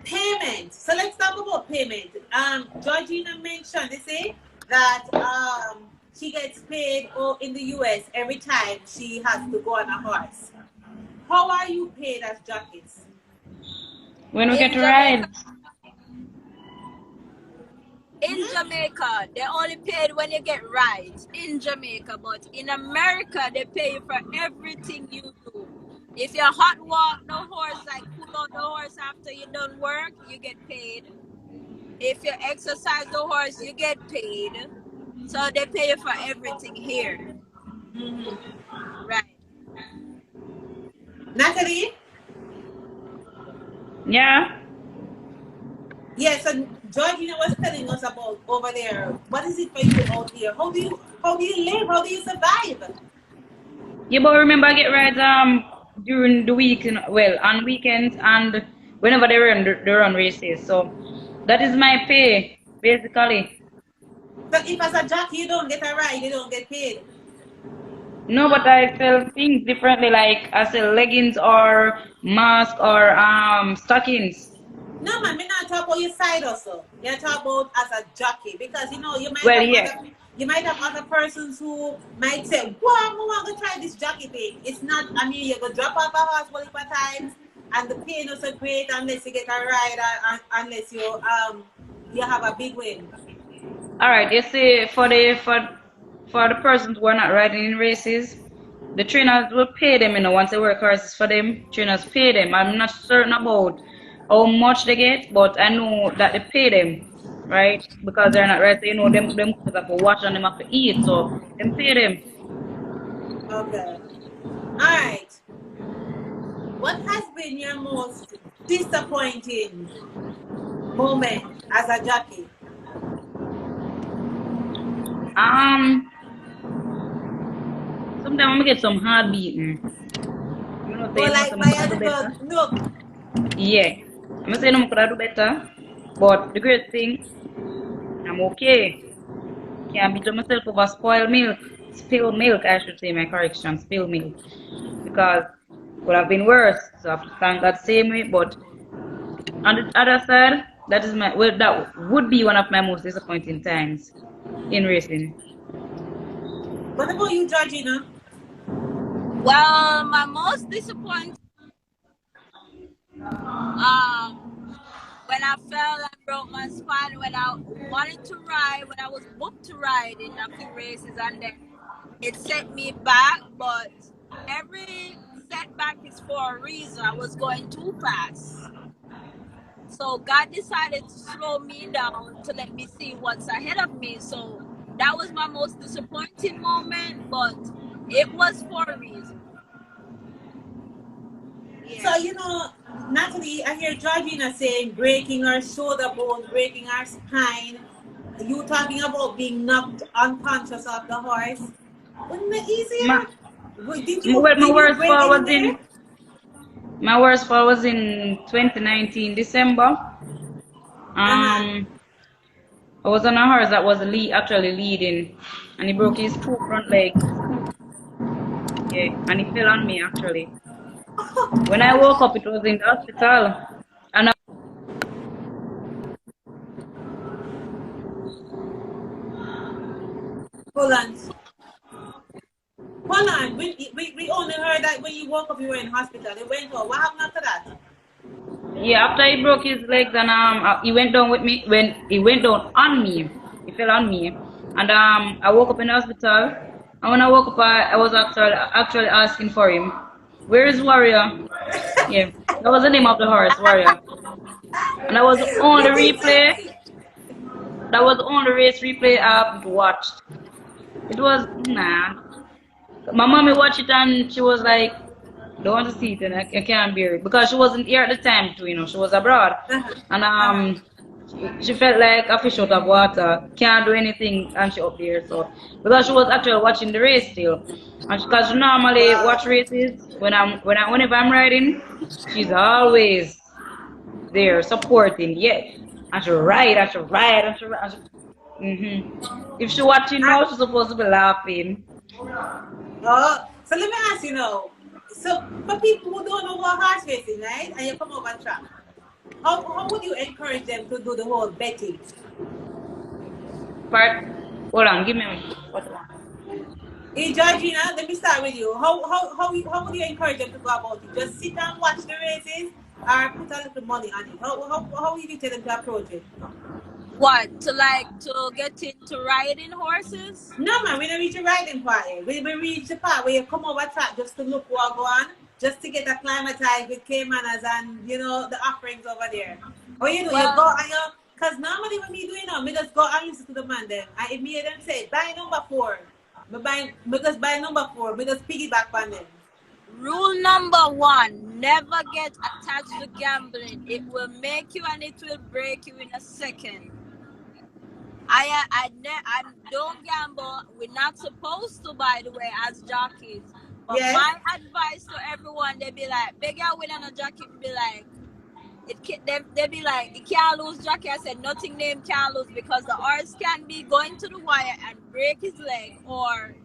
Payment. So let's talk about payment. Georgina mentioned, they say that she gets paid in the US every time she has to go on a horse. How are you paid as jockeys? When we get to ride. In Jamaica, they only paid when you get rides in Jamaica, but in America, they pay you for everything you do. If you hot walk the horse, like pull out the horse after you done work, you get paid. If you exercise the horse, you get paid. So they pay you for everything here. Right. Natalie? Yeah. Yes, and Georgina was telling us about over there. What is it for you out here? How do you live? How do you survive? Yeah, but remember I get rides during the week, on weekends and whenever they run races. So that is my pay, basically. So if as a jockey you don't get a ride, you don't get paid. No, but I sell things differently, like I sell leggings or mask or stockings. No man, me not talk about your side also. You talk about as a jockey because you know you might have other persons who might say, "Wow, I want to try this jockey thing." It's not. I mean, you go drop off a horse multiple times, and the pay not so great unless you get a ride, unless you have a big win. All right, you see, for the persons who are not riding in races, the trainers will pay them. Once they work horses for them, trainers pay them. I'm not certain about how much they get, but I know that they pay them, right? Because they're not right. So, them have to watch and them have to eat, so them pay them. Okay. All right. What has been your most disappointing moment as a jockey? Sometimes I get some hard beating. Like by other girls, look. Yeah. I'm saying I could do better. But the great thing, I'm okay. Can't beat up myself over spoiled milk. Spilled milk, I should say, my correction, spilled milk. Because would have been worse. So I have to thank God same way. But on the other side, that would be one of my most disappointing times in racing. What about you, Georgina? Well, my most disappointing when I fell and broke my spine when I wanted to ride, when I was booked to ride in a few races, and then it set me back. But every setback is for a reason. I was going too fast. So God decided to slow me down to let me see what's ahead of me. So that was my most disappointing moment, but it was for a reason. So, you know, Natalie, I hear Georgina saying breaking her shoulder bone, breaking her spine. You talking about being knocked unconscious off the horse. Wasn't it My, easier? well, Did you break any nerve? my worst fall was in 2019 December. Uh-huh. I was on a horse that was actually leading, and he broke his two front legs. Yeah, and he fell on me actually. When I woke up, it was in the hospital, and Hold on. Hold on. We only heard that when you woke up, you were in hospital. It went on. What happened after that? yeah, after he broke his legs and he went down with me when he went down on me. He fell on me, and I woke up in the hospital. And when I woke up, I was actually asking for him. Where is Warrior? Yeah, that was the name of the horse, Warrior. And that was the only You did replay. say, That was the only race replay I've watched. It was nah. My mommy watched it and she was like, "Don't want to see it, and I can't bear it," because she wasn't here at the time too. She was abroad, uh-huh. and Uh-huh. she felt like a fish out of water, can't do anything, and she up there. So because she was actually watching the race still, and because she normally Wow. watch races whenever I'm riding, she's always there supporting. Yeah, and she ride and she ride and she ride. If she watching now, she's supposed to be laughing. Oh, so let me ask you now. So for people who don't know about horse racing, right, and you come over track, how would you encourage them to do the whole betting? Part. Hold on, give me what one. Hey, Georgina, let me start with you. How would you encourage them to go about it? Just sit and watch the races or put a little money on it? How would you tell them to approach it? What, to get into riding horses? No, man, we don't reach the riding part yet. We reach the part where you come over track just to look what go on, just to get acclimatized with Caymanners and, you know, the offerings over there. Or you know, you go Well, and you, because normally when we do it now, we just go and listen to the man then. And if me hear them say, buy number 4, we just buy number 4, we just piggyback on them. rule number one, never get attached to gambling. It will make you and it will break you in a second. I don't gamble. We're not supposed to, by the way, as jockeys. But Yes? my advice to everyone, they be like, beg your win on a jockey, be like, they be like, it can't lose jockey. I said, nothing name can't lose because the horse can be going to the wire and break his leg, or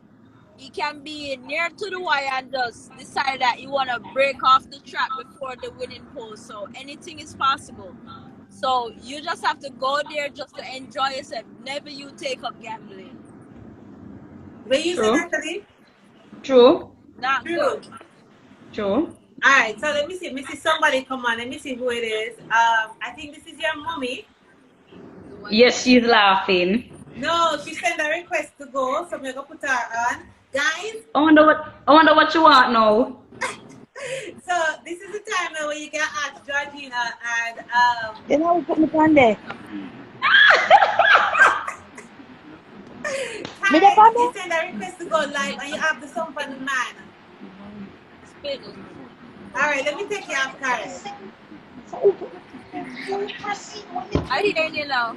he can be near to the wire and just decide that you want to break off the track before the winning post. So anything is possible. So you just have to go there just to enjoy yourself. Never you take up gambling. When you say True, Natalie? true, Not True. good. true. Alright, so let me see. Let me see somebody come on. Let me see who it is. I think this is your mommy. Yes, she's laughing. No, she sent a request to go, so I'm gonna put her on. Guys, I wonder what you want now. so this is the time now where you can ask Georgina and You know, we put me on there. Karen, she sent a request to go live and you have the song for the man. Spin it. Alright, let me take you off, Karen. I hear you now.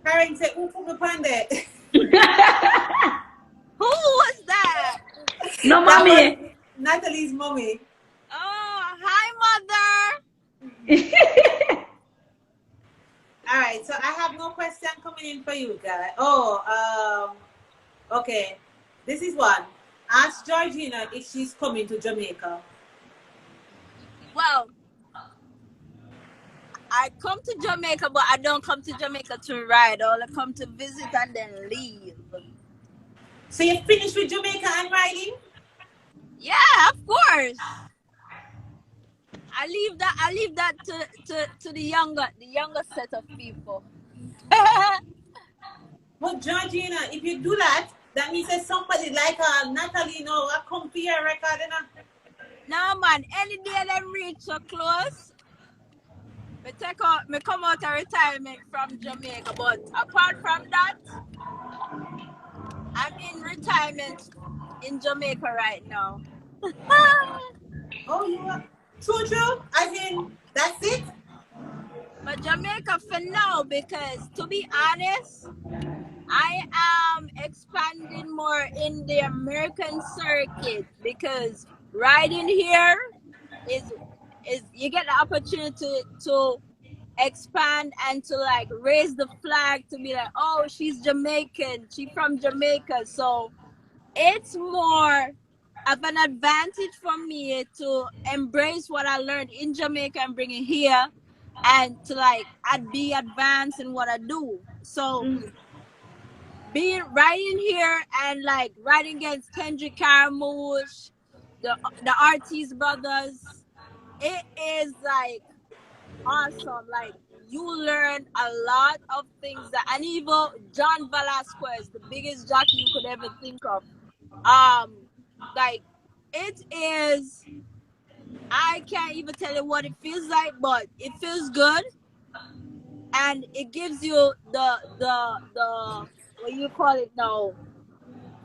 Karen said, who put me on there? Who was that? No, That was mommy. Natalie's mommy. Oh, hi, mother. coming in for you, guys. Oh, okay. This is one. Ask Georgina if she's coming to Jamaica. Well, I come to Jamaica, but I don't come to Jamaica to ride. I come to visit and then leave. So you finished with Jamaica and riding? Yeah, of course. I leave that to the younger set of people. But Georgina, if you do that, that means that somebody like Natalie, you know, come to your record, you know? No man, any day them reach so close, me come out of retirement from Jamaica. But apart from that, I'm in retirement in Jamaica right now. Oh, you are? True. As in, that's it? But Jamaica for now, because to be honest, I am expanding more in the American circuit, because riding here is you get the opportunity to expand and to like raise the flag, to be like, oh, she's Jamaican, she's from Jamaica. So it's more of an advantage for me to embrace what I learned in Jamaica and bring it here, and to like I'd be advanced in what I do. So being riding here and like riding against Kendrick Caramush, the Artis brothers, it is like awesome. Like you learn a lot of things that, and even John Velasquez, the biggest jockey you could ever think of. Like it is. I can't even tell you what it feels like, but it feels good, and it gives you the what you call it now,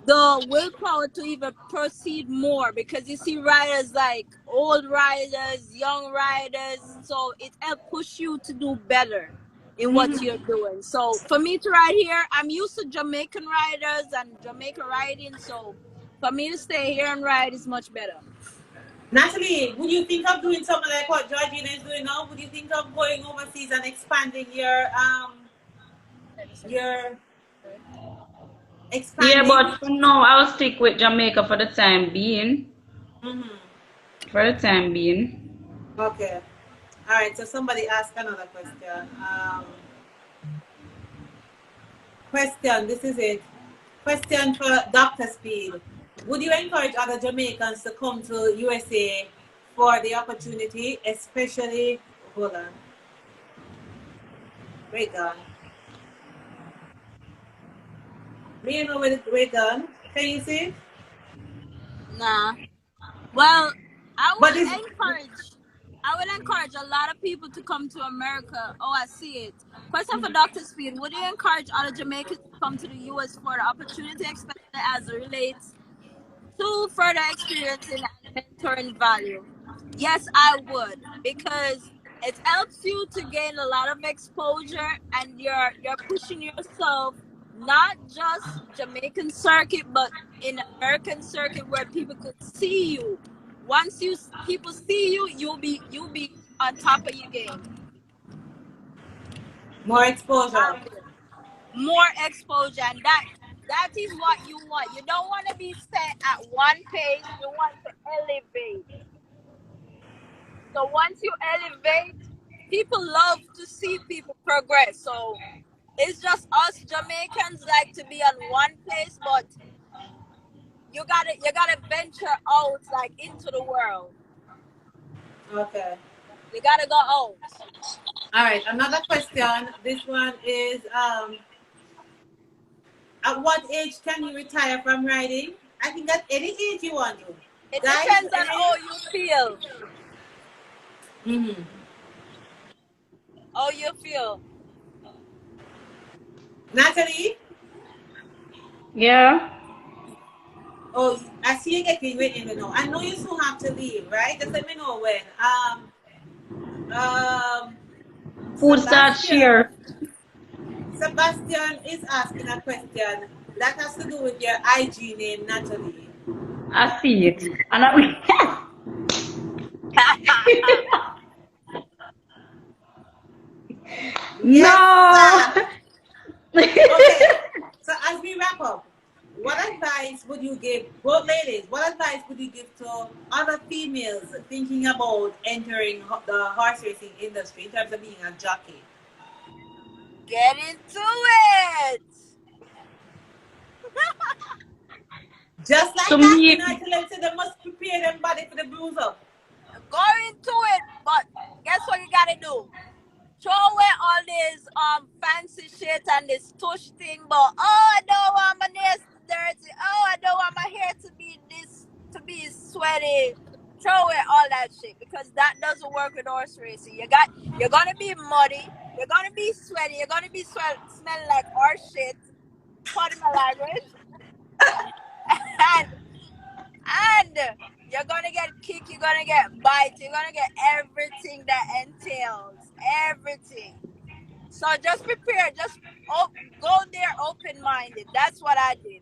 the willpower to even proceed more, because you see riders like old riders, young riders, so it helps push you to do better in what you're doing. So for me to ride here, I'm used to Jamaican riders and Jamaica riding, so for me to stay here and ride is much better. Natalie, would you think of doing something like what Georgina is doing now? Would you think of going overseas and expanding your expanding? Yeah, but for now, I'll stick with Jamaica for the time being. For the time being. Okay. All right. So somebody asked another question. Question. This is it. Question for Dr. Speed. Would you encourage other Jamaicans to come to USA for the opportunity, especially? Hold on. Wait on. Me know where it's wait on. Can you see? Nah. Well, I would encourage a lot of people to come to America. Oh, I see it. Question for Dr. Speed. Would you encourage other Jamaicans to come to the US for the opportunity, especially as it relates to further experiencing and mentoring value? Yes, I would, because it helps you to gain a lot of exposure, and you're pushing yourself, not just Jamaican circuit, but in American circuit, where people could see you. Once people see you, you'll be on top of your game. More exposure. More exposure, and that is what you want. You don't want to be set at one pace. You want to elevate. So once you elevate, people love to see people progress. So it's just us Jamaicans like to be on one place, but you gotta venture out, like into the world. Okay. You gotta go out. All right. Another question. This one is at what age can you retire from riding? I think at any age you want to. It depends on how you feel. How you feel. Natalie? Yeah. Oh, I see you getting waiting now. I know you soon have to leave, right? Just let me know when. Food starts here. Sebastian is asking a question that has to do with your IG name, Natalie. I see it. And Yes, no. Okay. So as we wrap up, what advice would you give, both ladies, what advice would you give to other females thinking about entering the horse racing industry in terms of being a jockey? Get into it. Just To like that, you me, know, I tell them, say they must prepare them body for the bruise up. Go into it, but guess what you gotta do? Throw away all this fancy shit and this tush thing, but oh, I don't want my nails dirty. Oh, I don't want my hair to be this, to be sweaty. Throw away all that shit because that doesn't work with horse racing. You're gonna be muddy. You're gonna be sweaty. You're gonna be smelling like horse shit. Pardon my language. And you're gonna get kicked. You're gonna get bite. You're gonna get everything that entails everything. So just prepare. Just go there open-minded. That's what I did.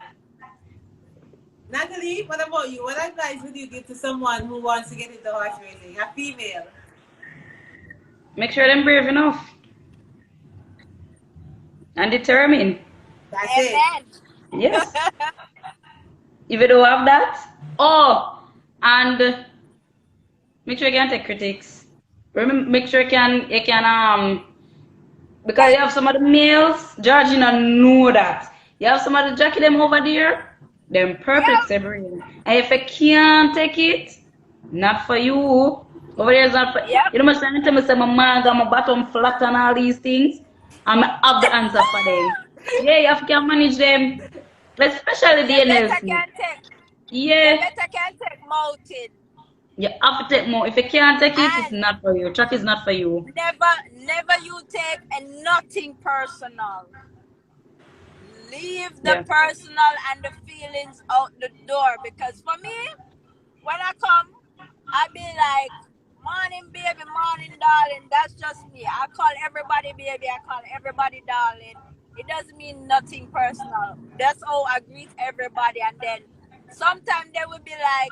Natalie, what about you? What advice would you give to someone who wants to get into horse racing, a female? make sure them brave enough and determined. That's it. Amen. Yes. If you don't have that, oh, and make sure you can take critics. Remember, make sure you can because you have some of the males, Georgina know that. You have some of the jockey them over there, them perfect separate. And if you can't take it, not for you. Over there is not for Yep. you know much time you tell me say my man got my bottom flat and all these things. I'm have the answer for them. Yeah, you have to manage them. Especially the You better NLC. can take. You Yeah, better can take mountain. you have to take more. If you can't take it, it's And not for you. Track is not for you. never you take and nothing personal. Leave the Yeah. personal and the feelings out the door because for me, when I come, I be like, morning baby, morning darling. That's just me. I call everybody baby, I call everybody darling. It doesn't mean nothing personal. That's how I greet everybody. And then sometimes they will be like,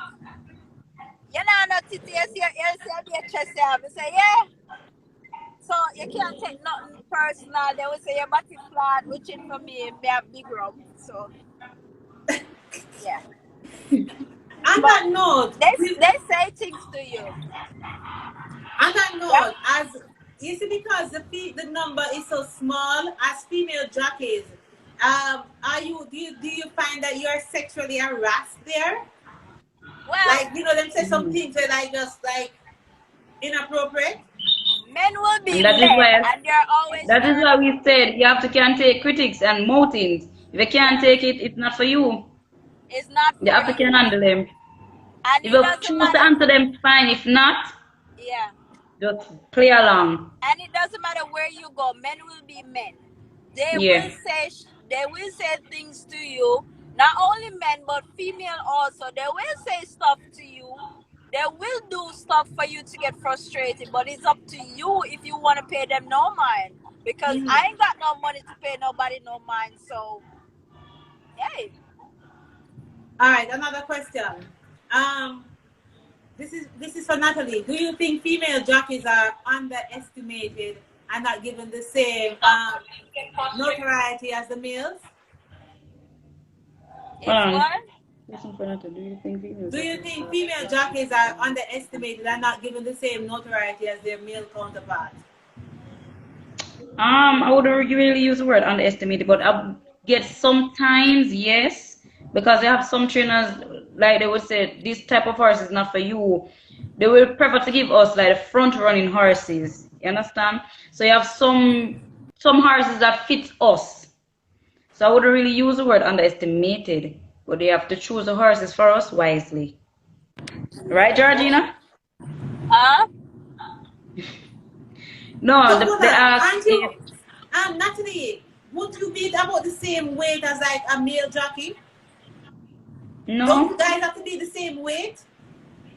you know, not to say, you say, yeah. So you can't take nothing personal. They will say your body flat, which is for me, me have big rump. So yeah. On But that note, they say things to you. on that Yeah. note, as you see, because the number is so small, as female jockeys, do you find that you are sexually harassed there? Well, Like, you know, them say some things that like just like inappropriate. men will be And that is men, why and they're always that is trying why to. we said you have to can take critics and mountains. If you can't take it, it's not for you. It's not You for have to can you, handle them. and If it you doesn't choose to matter. answer them, fine. If not, Yeah, just play along. and it doesn't matter where you go. Men will be men. They Yeah. will say things to you. Not only men, but female also. They will say stuff to you. They will do stuff for you to get frustrated. But it's up to you if you want to pay them no mind. Because I ain't got no money to pay nobody no mind. So, hey. All right, another question. This is for Natalie. Do you think female jockeys are underestimated and not given the same notoriety as the males? It's Hold on. what? Listen for that. Do you think females Do you are- think female jockeys are underestimated and not given the same notoriety as their male counterparts? I wouldn't really use the word underestimated, but I get sometimes yes, because they have some trainers like they would say this type of horse is not for you. They will prefer to give us like front running horses. You understand? So you have some horses that fit us. So I wouldn't really use the word underestimated, but they have to choose the horses for us wisely. Right, Georgina? Huh? No, So the hold the on, ask aren't is you, Natalie? Would you be about the same weight as like a male jockey? Don't no, you guys have to be the same weight?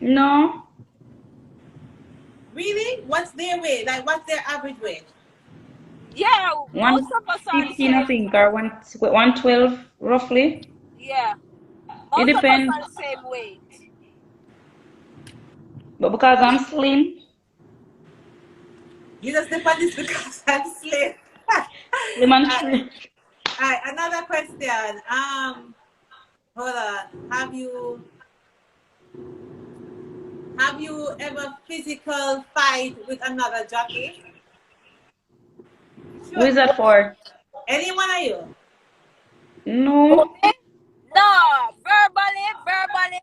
no. Really? What's their weight? Like, what's their average weight? Yeah, most of us are the 115, I same. think, or 112 roughly. Yeah. It Most of us depends. are the same weight. But because I'm slim, You just depend this because I'm slim. slim and straight. All right, another question. Hold on. Have you ever physical fight with another jockey? Who Sure. is that for? Any one of you? No. No, verbally, verbally,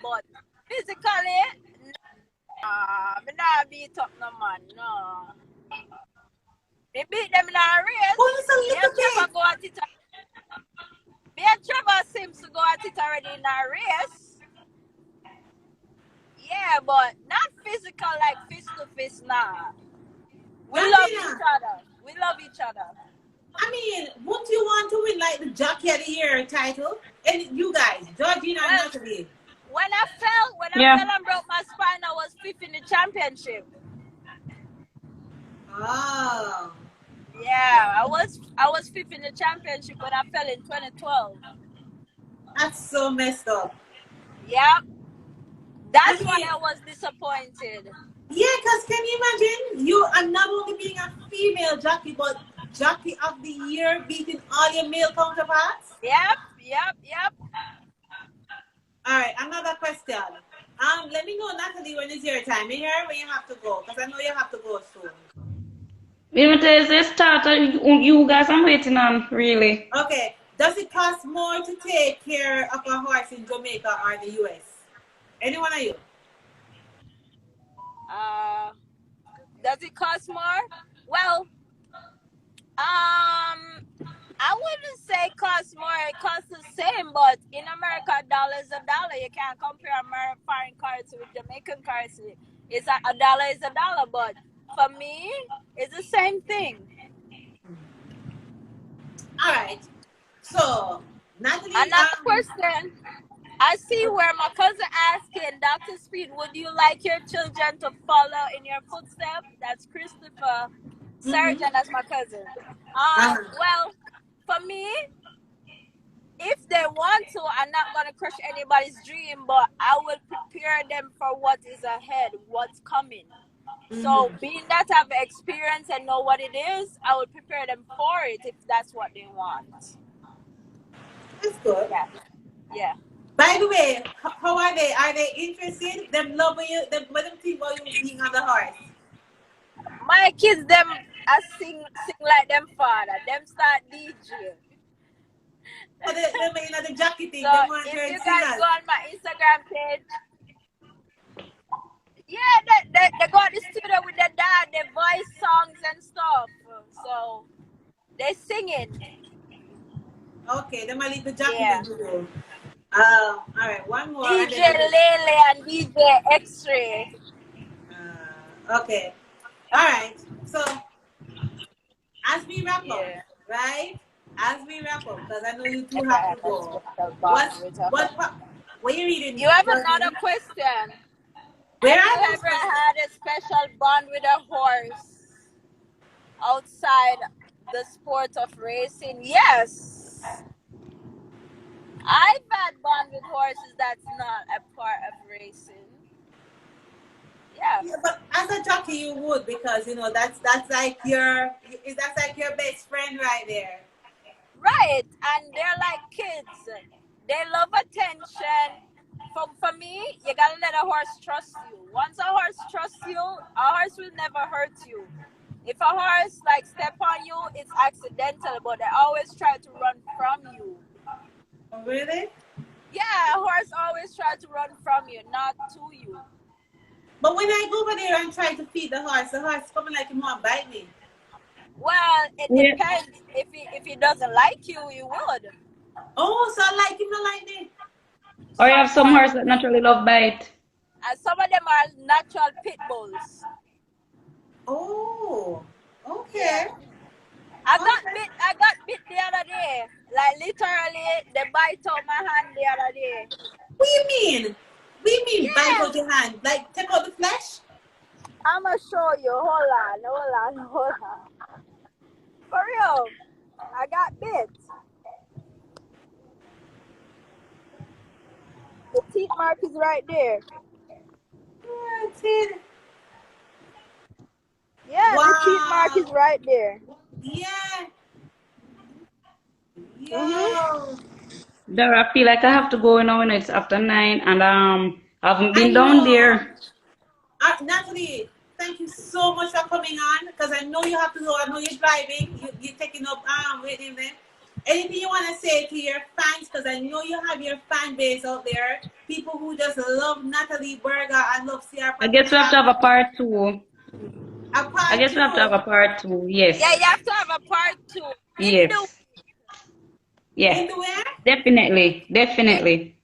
but physically, me not beat up no man, no. Me beat them in a race. Oh, it's a Me and little Trevor bit. go at it. Me and Trevor seems to go at it already in a race. Yeah, but not physical like fist to fist, nah. We love each Georgina, other. We love each other. I mean, wouldn't you want to win like the Jockey of the Year title? And you guys, Georgina and Well, Natalie. when I fell Yeah. and broke my spine, I was fifth in the championship. Oh. Yeah, I was fifth in the championship when I fell in 2012. That's so messed up. Yeah, I that's why mean, I was disappointed. yeah, because can you imagine? You are not only being a female jockey, but Jockey of the Year beating all your male counterparts? Yep. All right, another question. Let me know, Natalie, when it's your time. You hear when you have to go, because I know you have to go soon. Even if they start, you guys, I'm waiting on, really. Okay. Does it cost more to take care of a horse in Jamaica or the US? Any one of you? Does it cost more? Well, I wouldn't say it costs more. It costs the same, but in America, dollar is a dollar. You can't compare American foreign currency with Jamaican currency. It's a dollar is a dollar, but for me, it's the same thing. All right. So, Natalie, Another question. I see where my cousin asking Dr. Speed, would you like your children to follow in your footsteps? That's Christopher Surgeon, that's my cousin. Well, for me, if they want to, I'm not gonna crush anybody's dream, but I will prepare them for what is ahead, what's coming. So being that I've experienced and know what it is, I will prepare them for it if that's what they want. that's good. Yeah. By the way, how are they? Are they interested? Them loving you? What them think about you being on the horse? My kids, them, I sing like them father. Them start DJ. So they may not the jockey thing. So They want if to you sing guys us. go on my Instagram page, yeah, they go to the studio with their dad, they voice songs and stuff. So they singing. Okay, they might leave the jockey Yeah. to do. All right, one more. DJ Lele and DJ X-Ray. Okay. All right. So, as we wrap up, Yeah. right? As we wrap up, because I know you two If I have have to a go. special bond with her. What are you reading? You have another question. Where Have are you those ever questions? had a special bond with a horse outside the sport of racing? Yes. I've had bond with horses that's not a part of racing. Yeah. Yeah, but as a jockey, you would because you know that's like that's like your best friend right there. Right. And they're like kids. They love attention. For me, you gotta let a horse trust you. Once a horse trusts you, a horse will never hurt you. If a horse like step on you, it's accidental, but they always try to run from you. Oh, really? Yeah, a horse always try to run from you, not to you. But when I go over there and try to feed the horse coming like he want to bite me. Well, it depends. If he doesn't like you, he would. Oh, so I like him, not like me. Or you have some horse that naturally love bite. And some of them are natural pit bulls. Oh, okay. Yeah. I got bit the other day. Like literally, they bite out my hand the other day. What do you mean? What do you mean bite Yes. out your hand? Like take out the flesh? I'ma show you. Hold on. For real, I got bit. The teeth mark is right there. Yeah, Wow. the teeth mark is right there. Yeah. Yo. Dara, I feel like I have to go now when it's after 9, and I haven't I been down know. there. Natalie, thank you so much for coming on because I know you have to go. I know you're driving. You're taking up waiting there. Anything you want to say to your fans? Because I know you have your fan base out there. People who just love Natalie Berger and love Sierra I guess we have to have a part 2. A I part guess we have to have two a part 2. Yeah, Yes. you have to have a part 2 in the Yes. Yeah. in the where? Definitely. Definitely.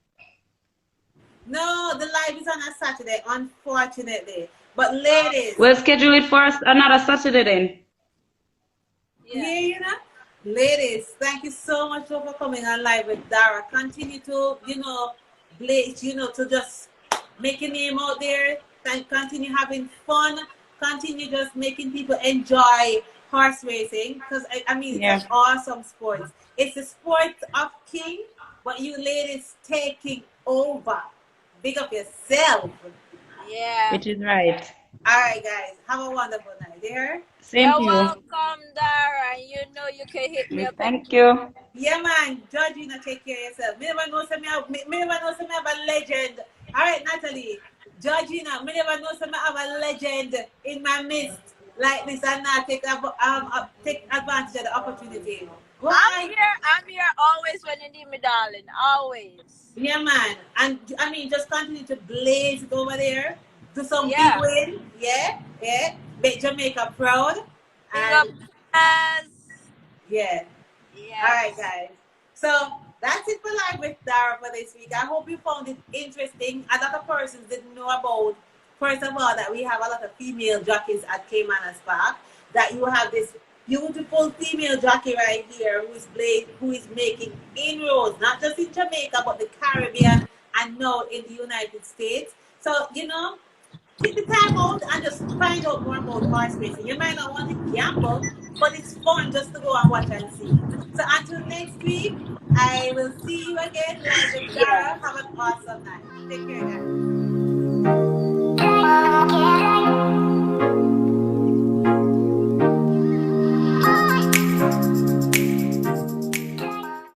No, the live is on a Saturday, unfortunately. But ladies, We'll schedule it for us another Saturday then. yeah, you know, ladies, thank you so much for coming on live with Dara. Continue to, blaze, to just make your name out there and continue having fun. Continue just making people enjoy horse racing because I mean it's Yeah. an awesome sport. It's the sport of king, but you ladies taking over. Big up yourself. Yeah. Which is right. All right, guys, have a wonderful night. There. Same You're to you. welcome, Dara. You know you can hit me up. Thank you. Yeah, man. Georgina, take care of yourself. Me never know some have a legend. All right, Natalie. Georgina, me never know some have a legend in my midst like this and not take take advantage of the opportunity. Go I'm on. here. I'm here always when you need me, darling. Always. Yeah, man. And I mean, just continue to blaze it over there. Do some big Yeah. win. Yeah, yeah. Make Jamaica proud. Big up, And guys. yeah. Yes. All right, guys. So that's it for Live with Dara for this week. I hope you found it interesting. A lot of persons didn't know about, first of all, that we have a lot of female jockeys at Caymanas Park. That you have this beautiful female jockey right here who is making inroads, not just in Jamaica, but the Caribbean and now in the United States. So, take the time out and just find out more about horse racing. You might not want to gamble, but it's fun just to go and watch and see. So until next week, I will see you again live with Dara. Have an awesome night. Take care, guys.